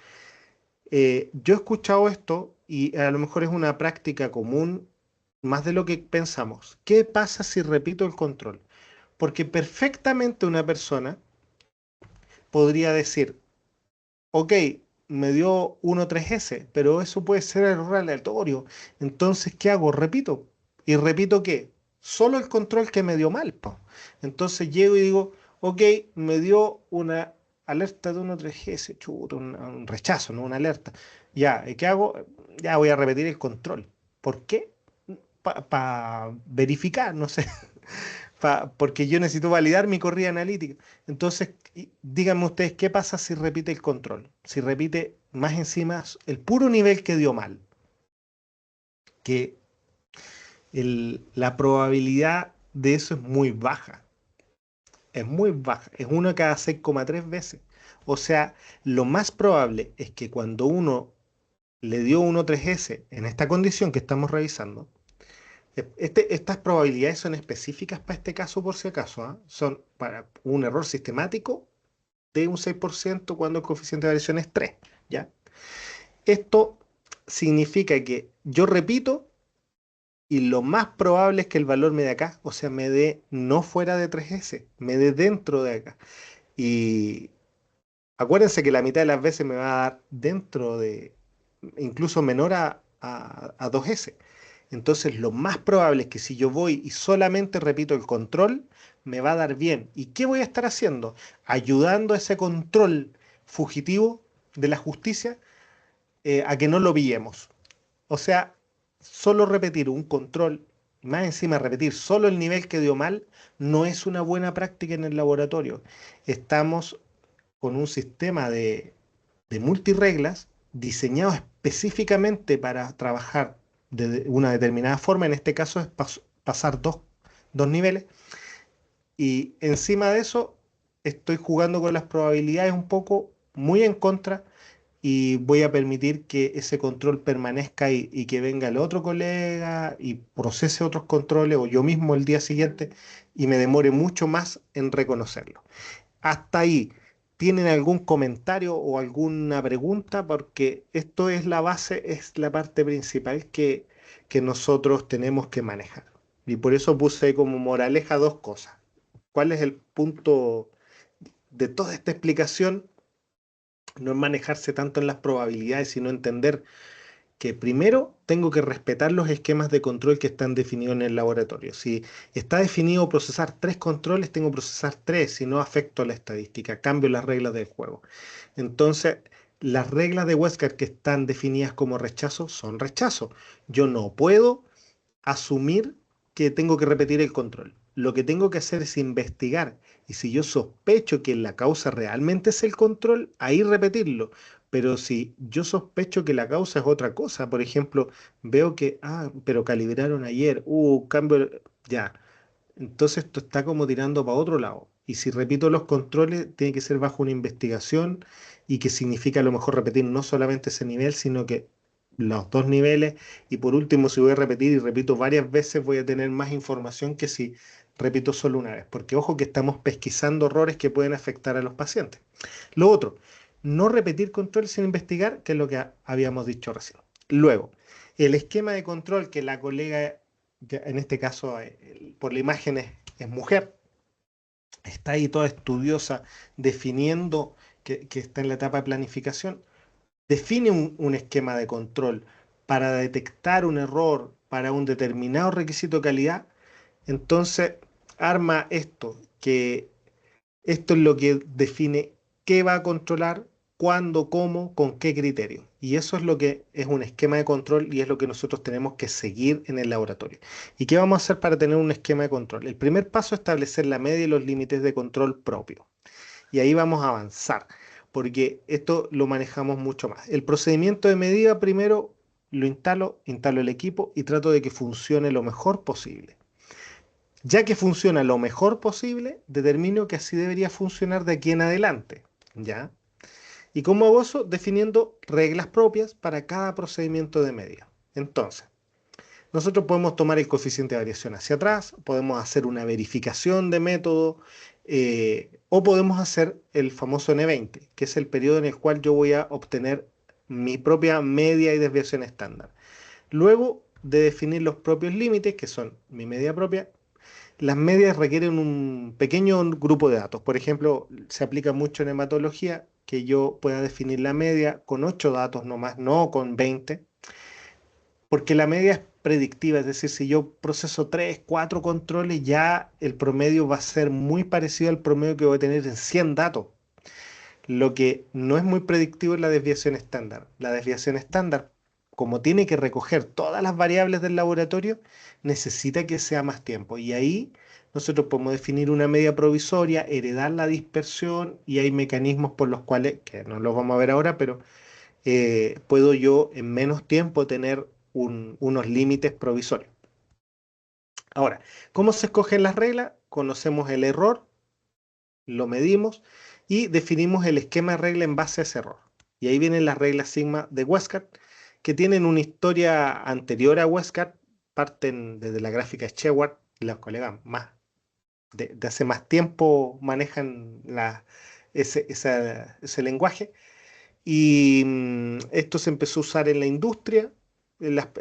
[SPEAKER 1] yo he escuchado esto y a lo mejor es una práctica común más de lo que pensamos. ¿Qué pasa si repito el control? Porque perfectamente una persona podría decir, ok, me dio 1,3S, pero eso puede ser error aleatorio. Entonces, ¿qué hago? Repito. ¿Y repito qué? Solo el control que me dio mal, po. Entonces llego y digo, ok, me dio una alerta de 1,3S, chuto, un rechazo, no una alerta. Ya, ¿y qué hago? Ya voy a repetir el control. ¿Por qué? Para verificar, no sé. Porque yo necesito validar mi corrida analítica. Entonces, díganme ustedes, ¿qué pasa si repite el control? Si repite más encima el puro nivel que dio mal, que la probabilidad de eso es muy baja, es 1 cada 6,3 veces. O sea, lo más probable es que cuando uno le dio 1,3S en esta condición que estamos revisando, estas probabilidades son específicas para este caso por si acaso, ¿ah? Son para un error sistemático de un 6% cuando el coeficiente de variación es 3, ¿ya? Esto significa que yo repito y lo más probable es que el valor me dé acá, o sea, me dé no fuera de 3S, me dé dentro de acá. Y acuérdense que la mitad de las veces me va a dar dentro de, incluso menor a 2S. Entonces, lo más probable es que si yo voy y solamente repito el control, me va a dar bien. ¿Y qué voy a estar haciendo? Ayudando a ese control fugitivo de la justicia a que no lo pillemos. O sea, solo repetir un control, más encima repetir solo el nivel que dio mal, no es una buena práctica en el laboratorio. Estamos con un sistema de multireglas diseñado específicamente para trabajar de una determinada forma, en este caso es pasar dos niveles, y encima de eso estoy jugando con las probabilidades un poco muy en contra y voy a permitir que ese control permanezca y que venga el otro colega y procese otros controles o yo mismo el día siguiente y me demore mucho más en reconocerlo. Hasta ahí, ¿tienen algún comentario o alguna pregunta? Porque esto es la base, es la parte principal que nosotros tenemos que manejar. Y por eso puse como moraleja dos cosas. ¿Cuál es el punto de toda esta explicación? No es manejarse tanto en las probabilidades, sino entender que primero tengo que respetar los esquemas de control que están definidos en el laboratorio. Si está definido procesar 3 controles, tengo que procesar 3, si no afecto a la estadística, cambio las reglas del juego. Entonces, las reglas de Westcott que están definidas como rechazo son rechazo. Yo no puedo asumir que tengo que repetir el control. Lo que tengo que hacer es investigar. Y si yo sospecho que la causa realmente es el control, ahí repetirlo. Pero si yo sospecho que la causa es otra cosa, por ejemplo, veo que, pero calibraron ayer, cambio, ya. Entonces esto está como tirando para otro lado. Y si repito los controles, tiene que ser bajo una investigación y que significa a lo mejor repetir no solamente ese nivel, sino que los dos niveles. Y por último, si voy a repetir y repito varias veces, voy a tener más información que si repito solo una vez. Porque ojo que estamos pesquisando errores que pueden afectar a los pacientes. Lo otro, no repetir control sin investigar, que es lo que habíamos dicho recién. Luego, el esquema de control que la colega, en este caso por la imagen es mujer, está ahí toda estudiosa definiendo, que está en la etapa de planificación, define un esquema de control para detectar un error para un determinado requisito de calidad, entonces arma esto, que esto es lo que define qué va a controlar, cuándo, cómo, con qué criterio. Y eso es lo que es un esquema de control y es lo que nosotros tenemos que seguir en el laboratorio. ¿Y qué vamos a hacer para tener un esquema de control? El primer paso es establecer la media y los límites de control propio. Y ahí vamos a avanzar, porque esto lo manejamos mucho más. El procedimiento de medida primero lo instalo el equipo y trato de que funcione lo mejor posible. Ya que funciona lo mejor posible, determino que así debería funcionar de aquí en adelante, ¿ya? ¿Y cómo hago eso? Definiendo reglas propias para cada procedimiento de medida. Entonces, nosotros podemos tomar el coeficiente de variación hacia atrás, podemos hacer una verificación de método, o podemos hacer el famoso N20, que es el periodo en el cual yo voy a obtener mi propia media y desviación estándar. Luego de definir los propios límites, que son mi media propia, las medias requieren un pequeño grupo de datos. Por ejemplo, se aplica mucho en hematología que yo pueda definir la media con 8 datos nomás, no con 20, porque la media es predictiva, es decir, si yo proceso 3, 4 controles, ya el promedio va a ser muy parecido al promedio que voy a tener en 100 datos. Lo que no es muy predictivo es la desviación estándar. La desviación estándar, como tiene que recoger todas las variables del laboratorio, necesita que sea más tiempo. Y ahí nosotros podemos definir una media provisoria, heredar la dispersión y hay mecanismos por los cuales, que no los vamos a ver ahora, pero puedo yo en menos tiempo tener unos límites provisorios. Ahora, ¿cómo se escogen las reglas? Conocemos el error, lo medimos y definimos el esquema de regla en base a ese error. Y ahí vienen las reglas sigma de Westcott, que tienen una historia anterior a Westcott, parten desde la gráfica Shewhart, los colegas más de hace más tiempo manejan ese lenguaje. Y esto se empezó a usar en la industria.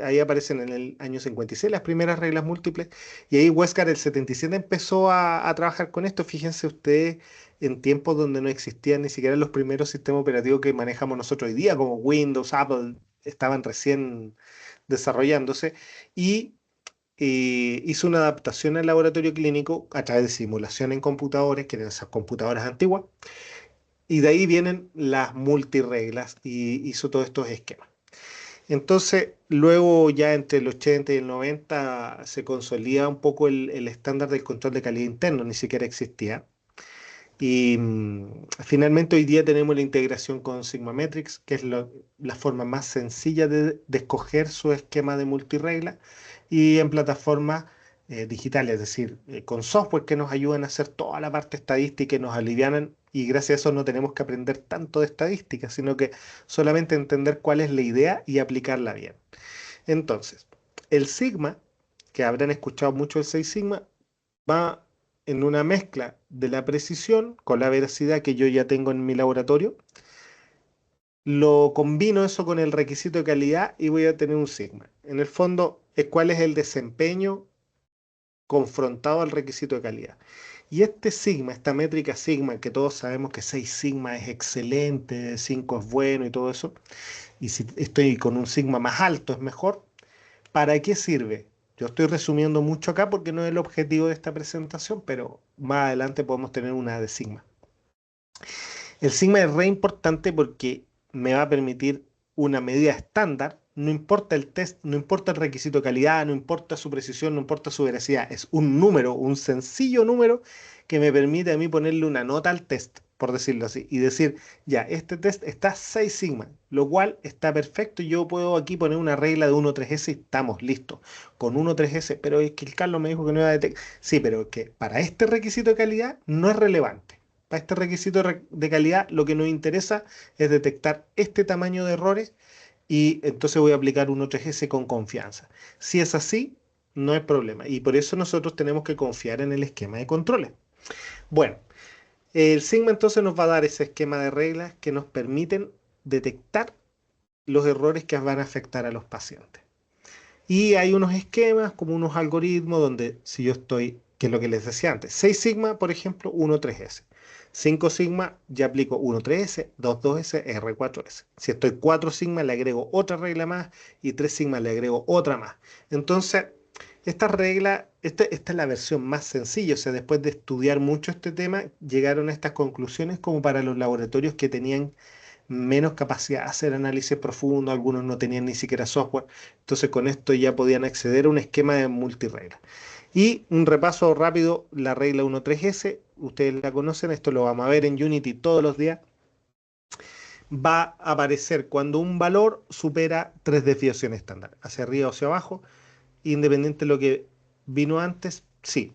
[SPEAKER 1] Ahí aparecen en el año 56 las primeras reglas múltiples. Y ahí Wesker el 77 empezó a trabajar con esto. Fíjense ustedes en tiempos donde no existían ni siquiera los primeros sistemas operativos que manejamos nosotros hoy día, como Windows, Apple, estaban recién desarrollándose. Y hizo una adaptación al laboratorio clínico a través de simulación en computadores, que eran esas computadoras antiguas y de ahí vienen las multireglas y hizo todos estos esquemas. Entonces, luego ya entre el 80 y el 90 se consolida un poco el estándar del control de calidad interno, ni siquiera existía. Y finalmente hoy día tenemos la integración con Sigma Metrics, que es la forma más sencilla de escoger su esquema de multiregla y en plataformas digitales, es decir, con software que nos ayudan a hacer toda la parte estadística y nos alivianan y gracias a eso no tenemos que aprender tanto de estadística, sino que solamente entender cuál es la idea y aplicarla bien. Entonces, el Sigma, que habrán escuchado mucho el 6 Sigma, va en una mezcla de la precisión con la veracidad que yo ya tengo en mi laboratorio. Lo combino eso con el requisito de calidad y voy a tener un sigma. En el fondo, es cuál es el desempeño confrontado al requisito de calidad. Y este sigma, esta métrica sigma, que todos sabemos que 6 sigma es excelente, 5 es bueno y todo eso, y si estoy con un sigma más alto es mejor, ¿para qué sirve? Yo estoy resumiendo mucho acá porque no es el objetivo de esta presentación, pero más adelante podemos tener una de sigma. El sigma es re importante porque me va a permitir una medida estándar, no importa el test, no importa el requisito de calidad, no importa su precisión, no importa su veracidad, es un número, un sencillo número que me permite a mí ponerle una nota al test, por decirlo así, y decir, ya, este test está 6 sigma, lo cual está perfecto, yo puedo aquí poner una regla de 1.3S y estamos listos, con 1.3S, pero es que el Carlos me dijo que no iba a detectar, sí, pero es que para este requisito de calidad no es relevante. Para este requisito de calidad, lo que nos interesa es detectar este tamaño de errores y entonces voy a aplicar un 3S con confianza. Si es así, no hay problema. Y por eso nosotros tenemos que confiar en el esquema de controles. Bueno, el Sigma entonces nos va a dar ese esquema de reglas que nos permiten detectar los errores que van a afectar a los pacientes. Y hay unos esquemas, como unos algoritmos, donde si yo estoy que es lo que les decía antes. 6 sigma, por ejemplo, 1, 3S. 5 sigma, ya aplico 1, 3S, 2, 2S, R, 4S. Si estoy 4 sigma, le agrego otra regla más y 3 sigma le agrego otra más. Entonces, esta regla, esta es la versión más sencilla. O sea, después de estudiar mucho este tema, llegaron a estas conclusiones como para los laboratorios que tenían menos capacidad de hacer análisis profundo, algunos no tenían ni siquiera software. Entonces, con esto ya podían acceder a un esquema de multiregla. Y un repaso rápido, la regla 1.3S, ustedes la conocen, esto lo vamos a ver en Unity todos los días, va a aparecer cuando un valor supera tres desviaciones estándar, hacia arriba o hacia abajo, independiente de lo que vino antes, sí.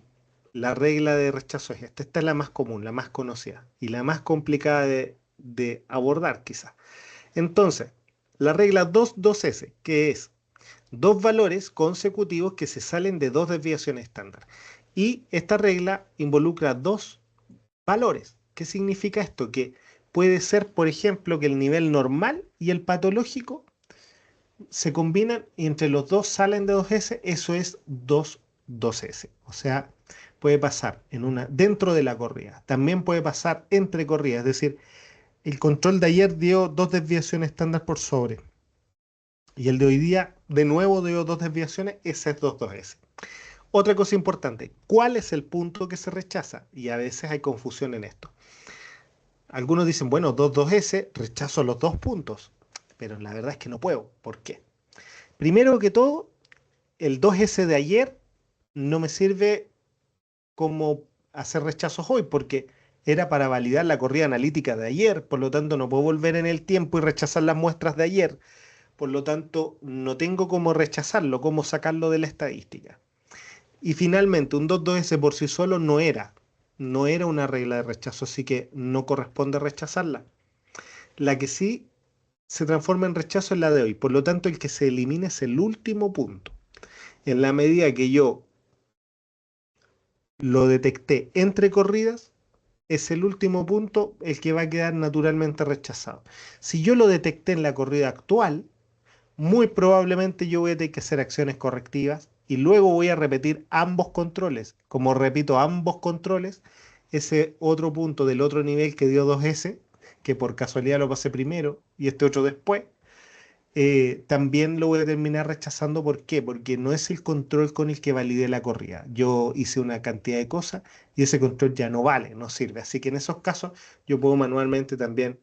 [SPEAKER 1] La regla de rechazo es esta. Esta es la más común, la más conocida y la más complicada de abordar quizás. Entonces, la regla 2.2S, que es dos valores consecutivos que se salen de dos desviaciones estándar. Y esta regla involucra dos valores. ¿Qué significa esto? Que puede ser, por ejemplo, que el nivel normal y el patológico se combinan y entre los dos salen de 2S, eso es 2S. O sea, puede pasar dentro de la corrida. También puede pasar entre corridas, es decir, el control de ayer dio dos desviaciones estándar por sobre. Y el de hoy día, de nuevo, dio dos desviaciones, ese es 2S. Otra cosa importante, ¿cuál es el punto que se rechaza? Y a veces hay confusión en esto. Algunos dicen, bueno, 2S, rechazo los dos puntos. Pero la verdad es que no puedo. ¿Por qué? Primero que todo, el 2S de ayer no me sirve como hacer rechazos hoy, porque era para validar la corrida analítica de ayer. Por lo tanto, no puedo volver en el tiempo y rechazar las muestras de ayer. Por lo tanto, no tengo cómo rechazarlo, cómo sacarlo de la estadística. Y finalmente, un 2.2S por sí solo no era una regla de rechazo, así que no corresponde rechazarla. La que sí se transforma en rechazo es la de hoy. Por lo tanto, el que se elimina es el último punto. En la medida que yo lo detecté entre corridas, es el último punto el que va a quedar naturalmente rechazado. Si yo lo detecté en la corrida actual, muy probablemente yo voy a tener que hacer acciones correctivas y luego voy a repetir ambos controles. Como repito ambos controles, ese otro punto del otro nivel que dio 2S, que por casualidad lo pasé primero y este otro después, también lo voy a terminar rechazando. ¿Por qué? Porque no es el control con el que validé la corrida. Yo hice una cantidad de cosas y ese control ya no vale, no sirve. Así que en esos casos yo puedo manualmente también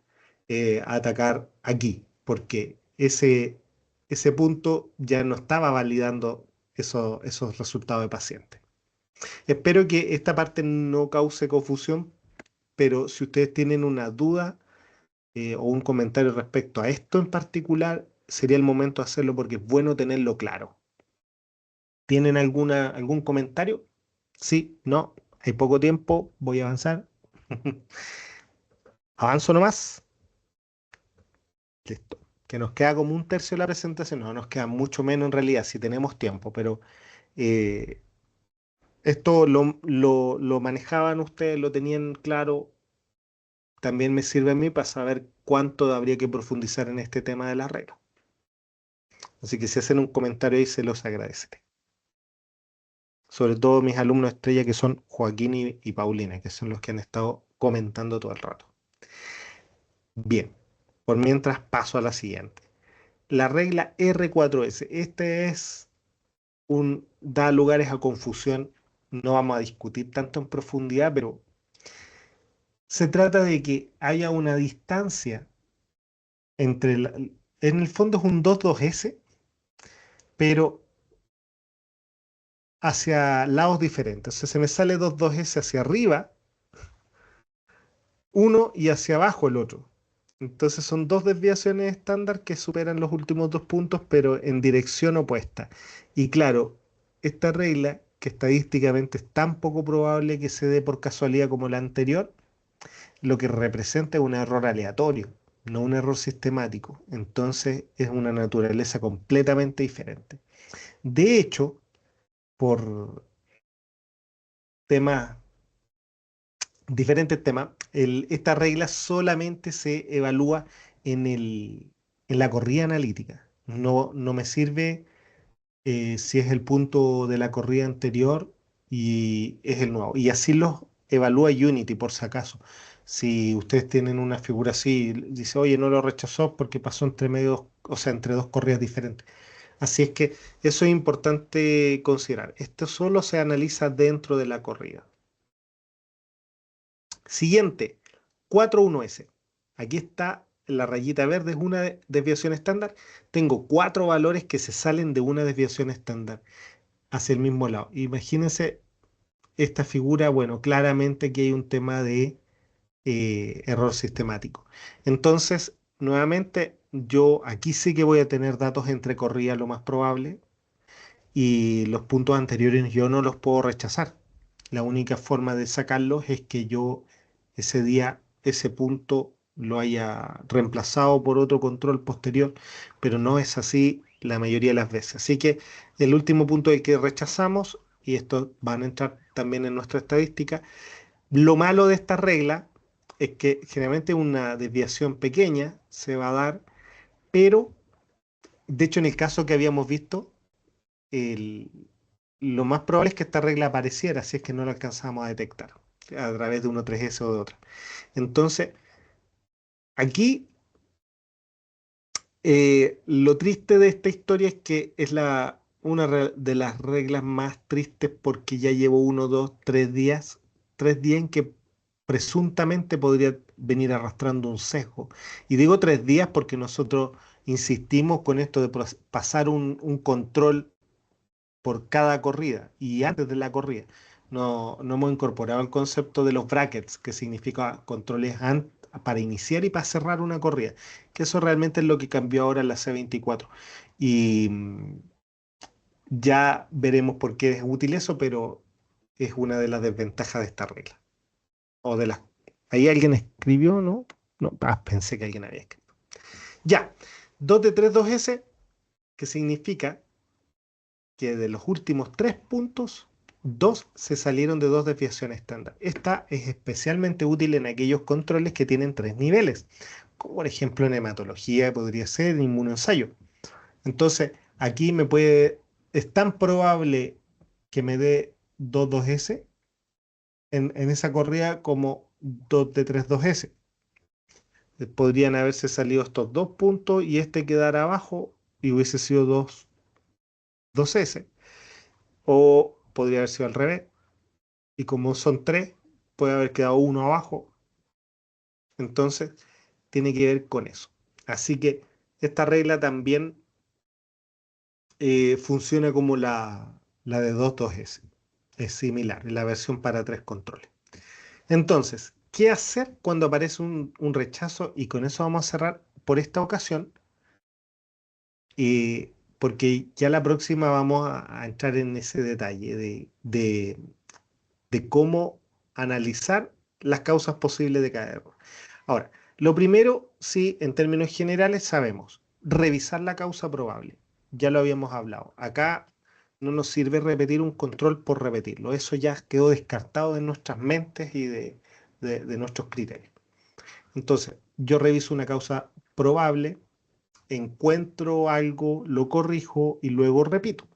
[SPEAKER 1] atacar aquí, porque ese punto ya no estaba validando esos resultados de paciente. Espero que esta parte no cause confusión, pero si ustedes tienen una duda o un comentario respecto a esto en particular, sería el momento de hacerlo porque es bueno tenerlo claro. ¿Tienen algún comentario? Sí, no, hay poco tiempo, voy a avanzar. Avanzo nomás. Listo. Que nos queda como un tercio de la presentación. No, nos queda mucho menos en realidad si tenemos tiempo, pero eh, esto lo manejaban ustedes, lo tenían claro. También me sirve a mí para saber cuánto habría que profundizar en este tema de la regla. Así que si hacen un comentario ahí, se los agradeceré. Sobre todo mis alumnos estrella que son Joaquín y Paulina, que son los que han estado comentando todo el rato. Bien, por mientras paso a la siguiente. La regla R4S. Da lugares a confusión. No vamos a discutir tanto en profundidad, pero se trata de que haya una distancia en el fondo es un 2.2S, pero hacia lados diferentes. O sea, se me sale 2.2S hacia arriba uno y hacia abajo el otro. Entonces son dos desviaciones estándar que superan los últimos dos puntos, pero en dirección opuesta. Y claro, esta regla, que estadísticamente es tan poco probable que se dé por casualidad como la anterior, lo que representa es un error aleatorio, no un error sistemático. Entonces es una naturaleza completamente diferente. De hecho, por temas diferentes temas, esta regla solamente se evalúa en la corrida analítica. No me sirve si es el punto de la corrida anterior y es el nuevo. Y así los evalúa Unity por si acaso. Si ustedes tienen una figura así, dice, oye, no lo rechazó porque pasó entre medios, o sea, entre dos corridas diferentes. Así es que eso es importante considerar. Esto solo se analiza dentro de la corrida. Siguiente, 41S. Aquí está la rayita verde, es una desviación estándar. Tengo cuatro valores que se salen de una desviación estándar hacia el mismo lado. Imagínense esta figura, bueno, claramente que hay un tema de error sistemático. Entonces, nuevamente, yo aquí sí que voy a tener datos entre corridas lo más probable y los puntos anteriores yo no los puedo rechazar. La única forma de sacarlos es que yo ese día, ese punto lo haya reemplazado por otro control posterior, pero no es así la mayoría de las veces. Así que el último punto es que rechazamos, y estos van a entrar también en nuestra estadística. Lo malo de esta regla es que generalmente una desviación pequeña se va a dar, pero de hecho en el caso que habíamos visto, el- lo más probable es que esta regla apareciera si es que no la alcanzamos a detectar a través de 1.3S o de otra. Entonces, aquí lo triste de esta historia es que es de las reglas más tristes porque ya llevo 3 días en que presuntamente podría venir arrastrando un sesgo. Y digo 3 días porque nosotros insistimos con esto de pasar un control por cada corrida y antes de la corrida. No hemos incorporado el concepto de los brackets, que significa controles para iniciar y para cerrar una corrida, que eso realmente es lo que cambió ahora en la C24. Y ya veremos por qué es útil eso, pero es una de las desventajas de esta regla. O de las... Ahí alguien escribió, ¿no? No, pensé que alguien había escrito. Ya, 2 de 3 2S, que significa que de los últimos 3 puntos, dos se salieron de dos desviaciones estándar. Esta es especialmente útil en aquellos controles que tienen 3 niveles, como por ejemplo en hematología podría ser en inmunoensayo. Entonces, aquí es tan probable que me dé 2 2S en esa corrida como 2 de 3 2S. Podrían haberse salido estos 2 puntos y este quedar abajo y hubiese sido 2S. O podría haber sido al revés. Y como son tres, puede haber quedado uno abajo. Entonces, tiene que ver con eso. Así que esta regla también funciona como la de 2.2S. Es similar, es la versión para tres controles. Entonces, ¿qué hacer cuando aparece un rechazo? Y con eso vamos a cerrar por esta ocasión, porque ya la próxima vamos a entrar en ese detalle de cómo analizar las causas posibles de cada error. Ahora, lo primero, sí, en términos generales sabemos, revisar la causa probable. Ya lo habíamos hablado. Acá no nos sirve repetir un control por repetirlo. Eso ya quedó descartado de nuestras mentes y de nuestros criterios. Entonces, yo reviso una causa probable, encuentro algo, lo corrijo y luego repito.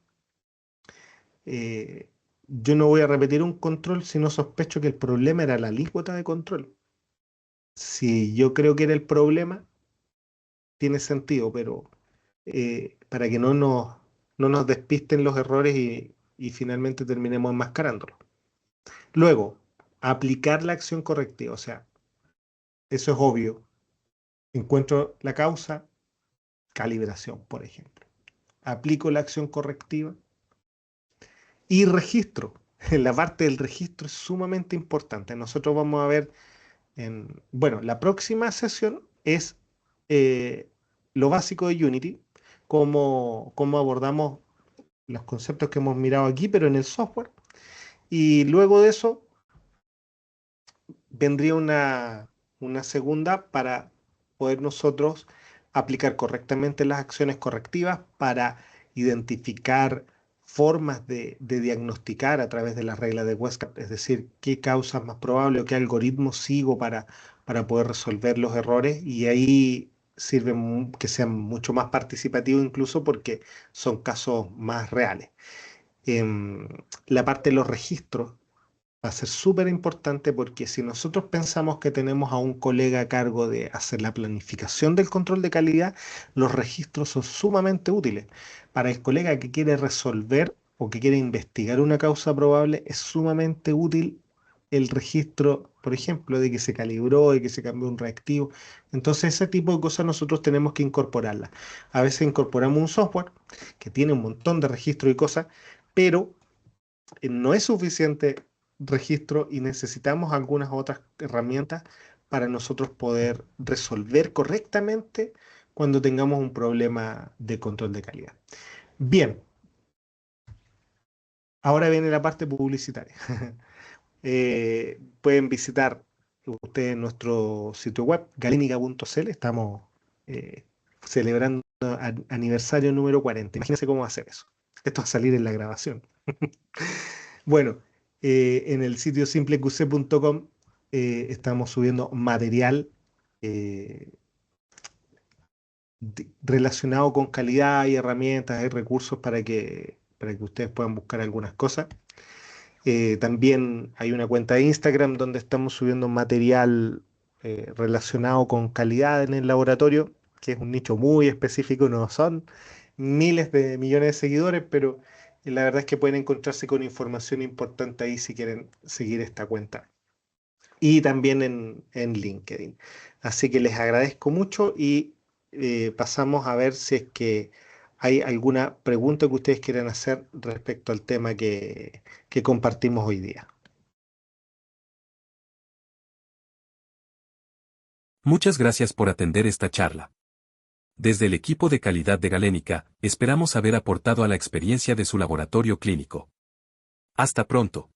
[SPEAKER 1] Eh, yo no voy a repetir un control si no sospecho que el problema era la alícuota de control. Si yo creo que era el problema, tiene sentido, pero para que no nos despisten los errores y finalmente terminemos enmascarándolo. Luego, aplicar la acción correctiva, o sea, eso es obvio. Encuentro la causa, calibración, por ejemplo. Aplico la acción correctiva y registro. La parte del registro es sumamente importante. Nosotros vamos a ver bueno, la próxima sesión es eh, lo básico de Unity, cómo abordamos los conceptos que hemos mirado aquí, pero en el software. Y luego de eso vendría una segunda para poder nosotros aplicar correctamente las acciones correctivas para identificar formas de diagnosticar a través de las reglas de Westcott, es decir, qué causa es más probable o qué algoritmo sigo para poder resolver los errores y ahí sirve que sean mucho más participativos incluso porque son casos más reales. La parte de los registros va a ser súper importante porque si nosotros pensamos que tenemos a un colega a cargo de hacer la planificación del control de calidad, los registros son sumamente útiles. Para el colega que quiere resolver o que quiere investigar una causa probable, es sumamente útil el registro, por ejemplo, de que se calibró, de que se cambió un reactivo. Entonces, ese tipo de cosas nosotros tenemos que incorporarlas. A veces incorporamos un software que tiene un montón de registros y cosas, pero no es suficiente registro y necesitamos algunas otras herramientas para nosotros poder resolver correctamente cuando tengamos un problema de control de calidad. Bien, ahora viene la parte publicitaria. Pueden visitar ustedes nuestro sitio web, galenica.cl. Estamos eh, celebrando aniversario número 40. Imagínense cómo va a ser eso. Esto va a salir en la grabación. Bueno, en el sitio simpleqc.com estamos subiendo material eh, relacionado con calidad y herramientas y recursos para que ustedes puedan buscar algunas cosas. También hay una cuenta de Instagram donde estamos subiendo material relacionado con calidad en el laboratorio, que es un nicho muy específico, no son miles de millones de seguidores, pero la verdad es que pueden encontrarse con información importante ahí si quieren seguir esta cuenta. Y también en LinkedIn. Así que les agradezco mucho y pasamos a ver si es que hay alguna pregunta que ustedes quieran hacer respecto al tema que compartimos hoy día.
[SPEAKER 2] Muchas gracias por atender esta charla. Desde el equipo de calidad de Galenica, esperamos haber aportado a la experiencia de su laboratorio clínico. Hasta pronto.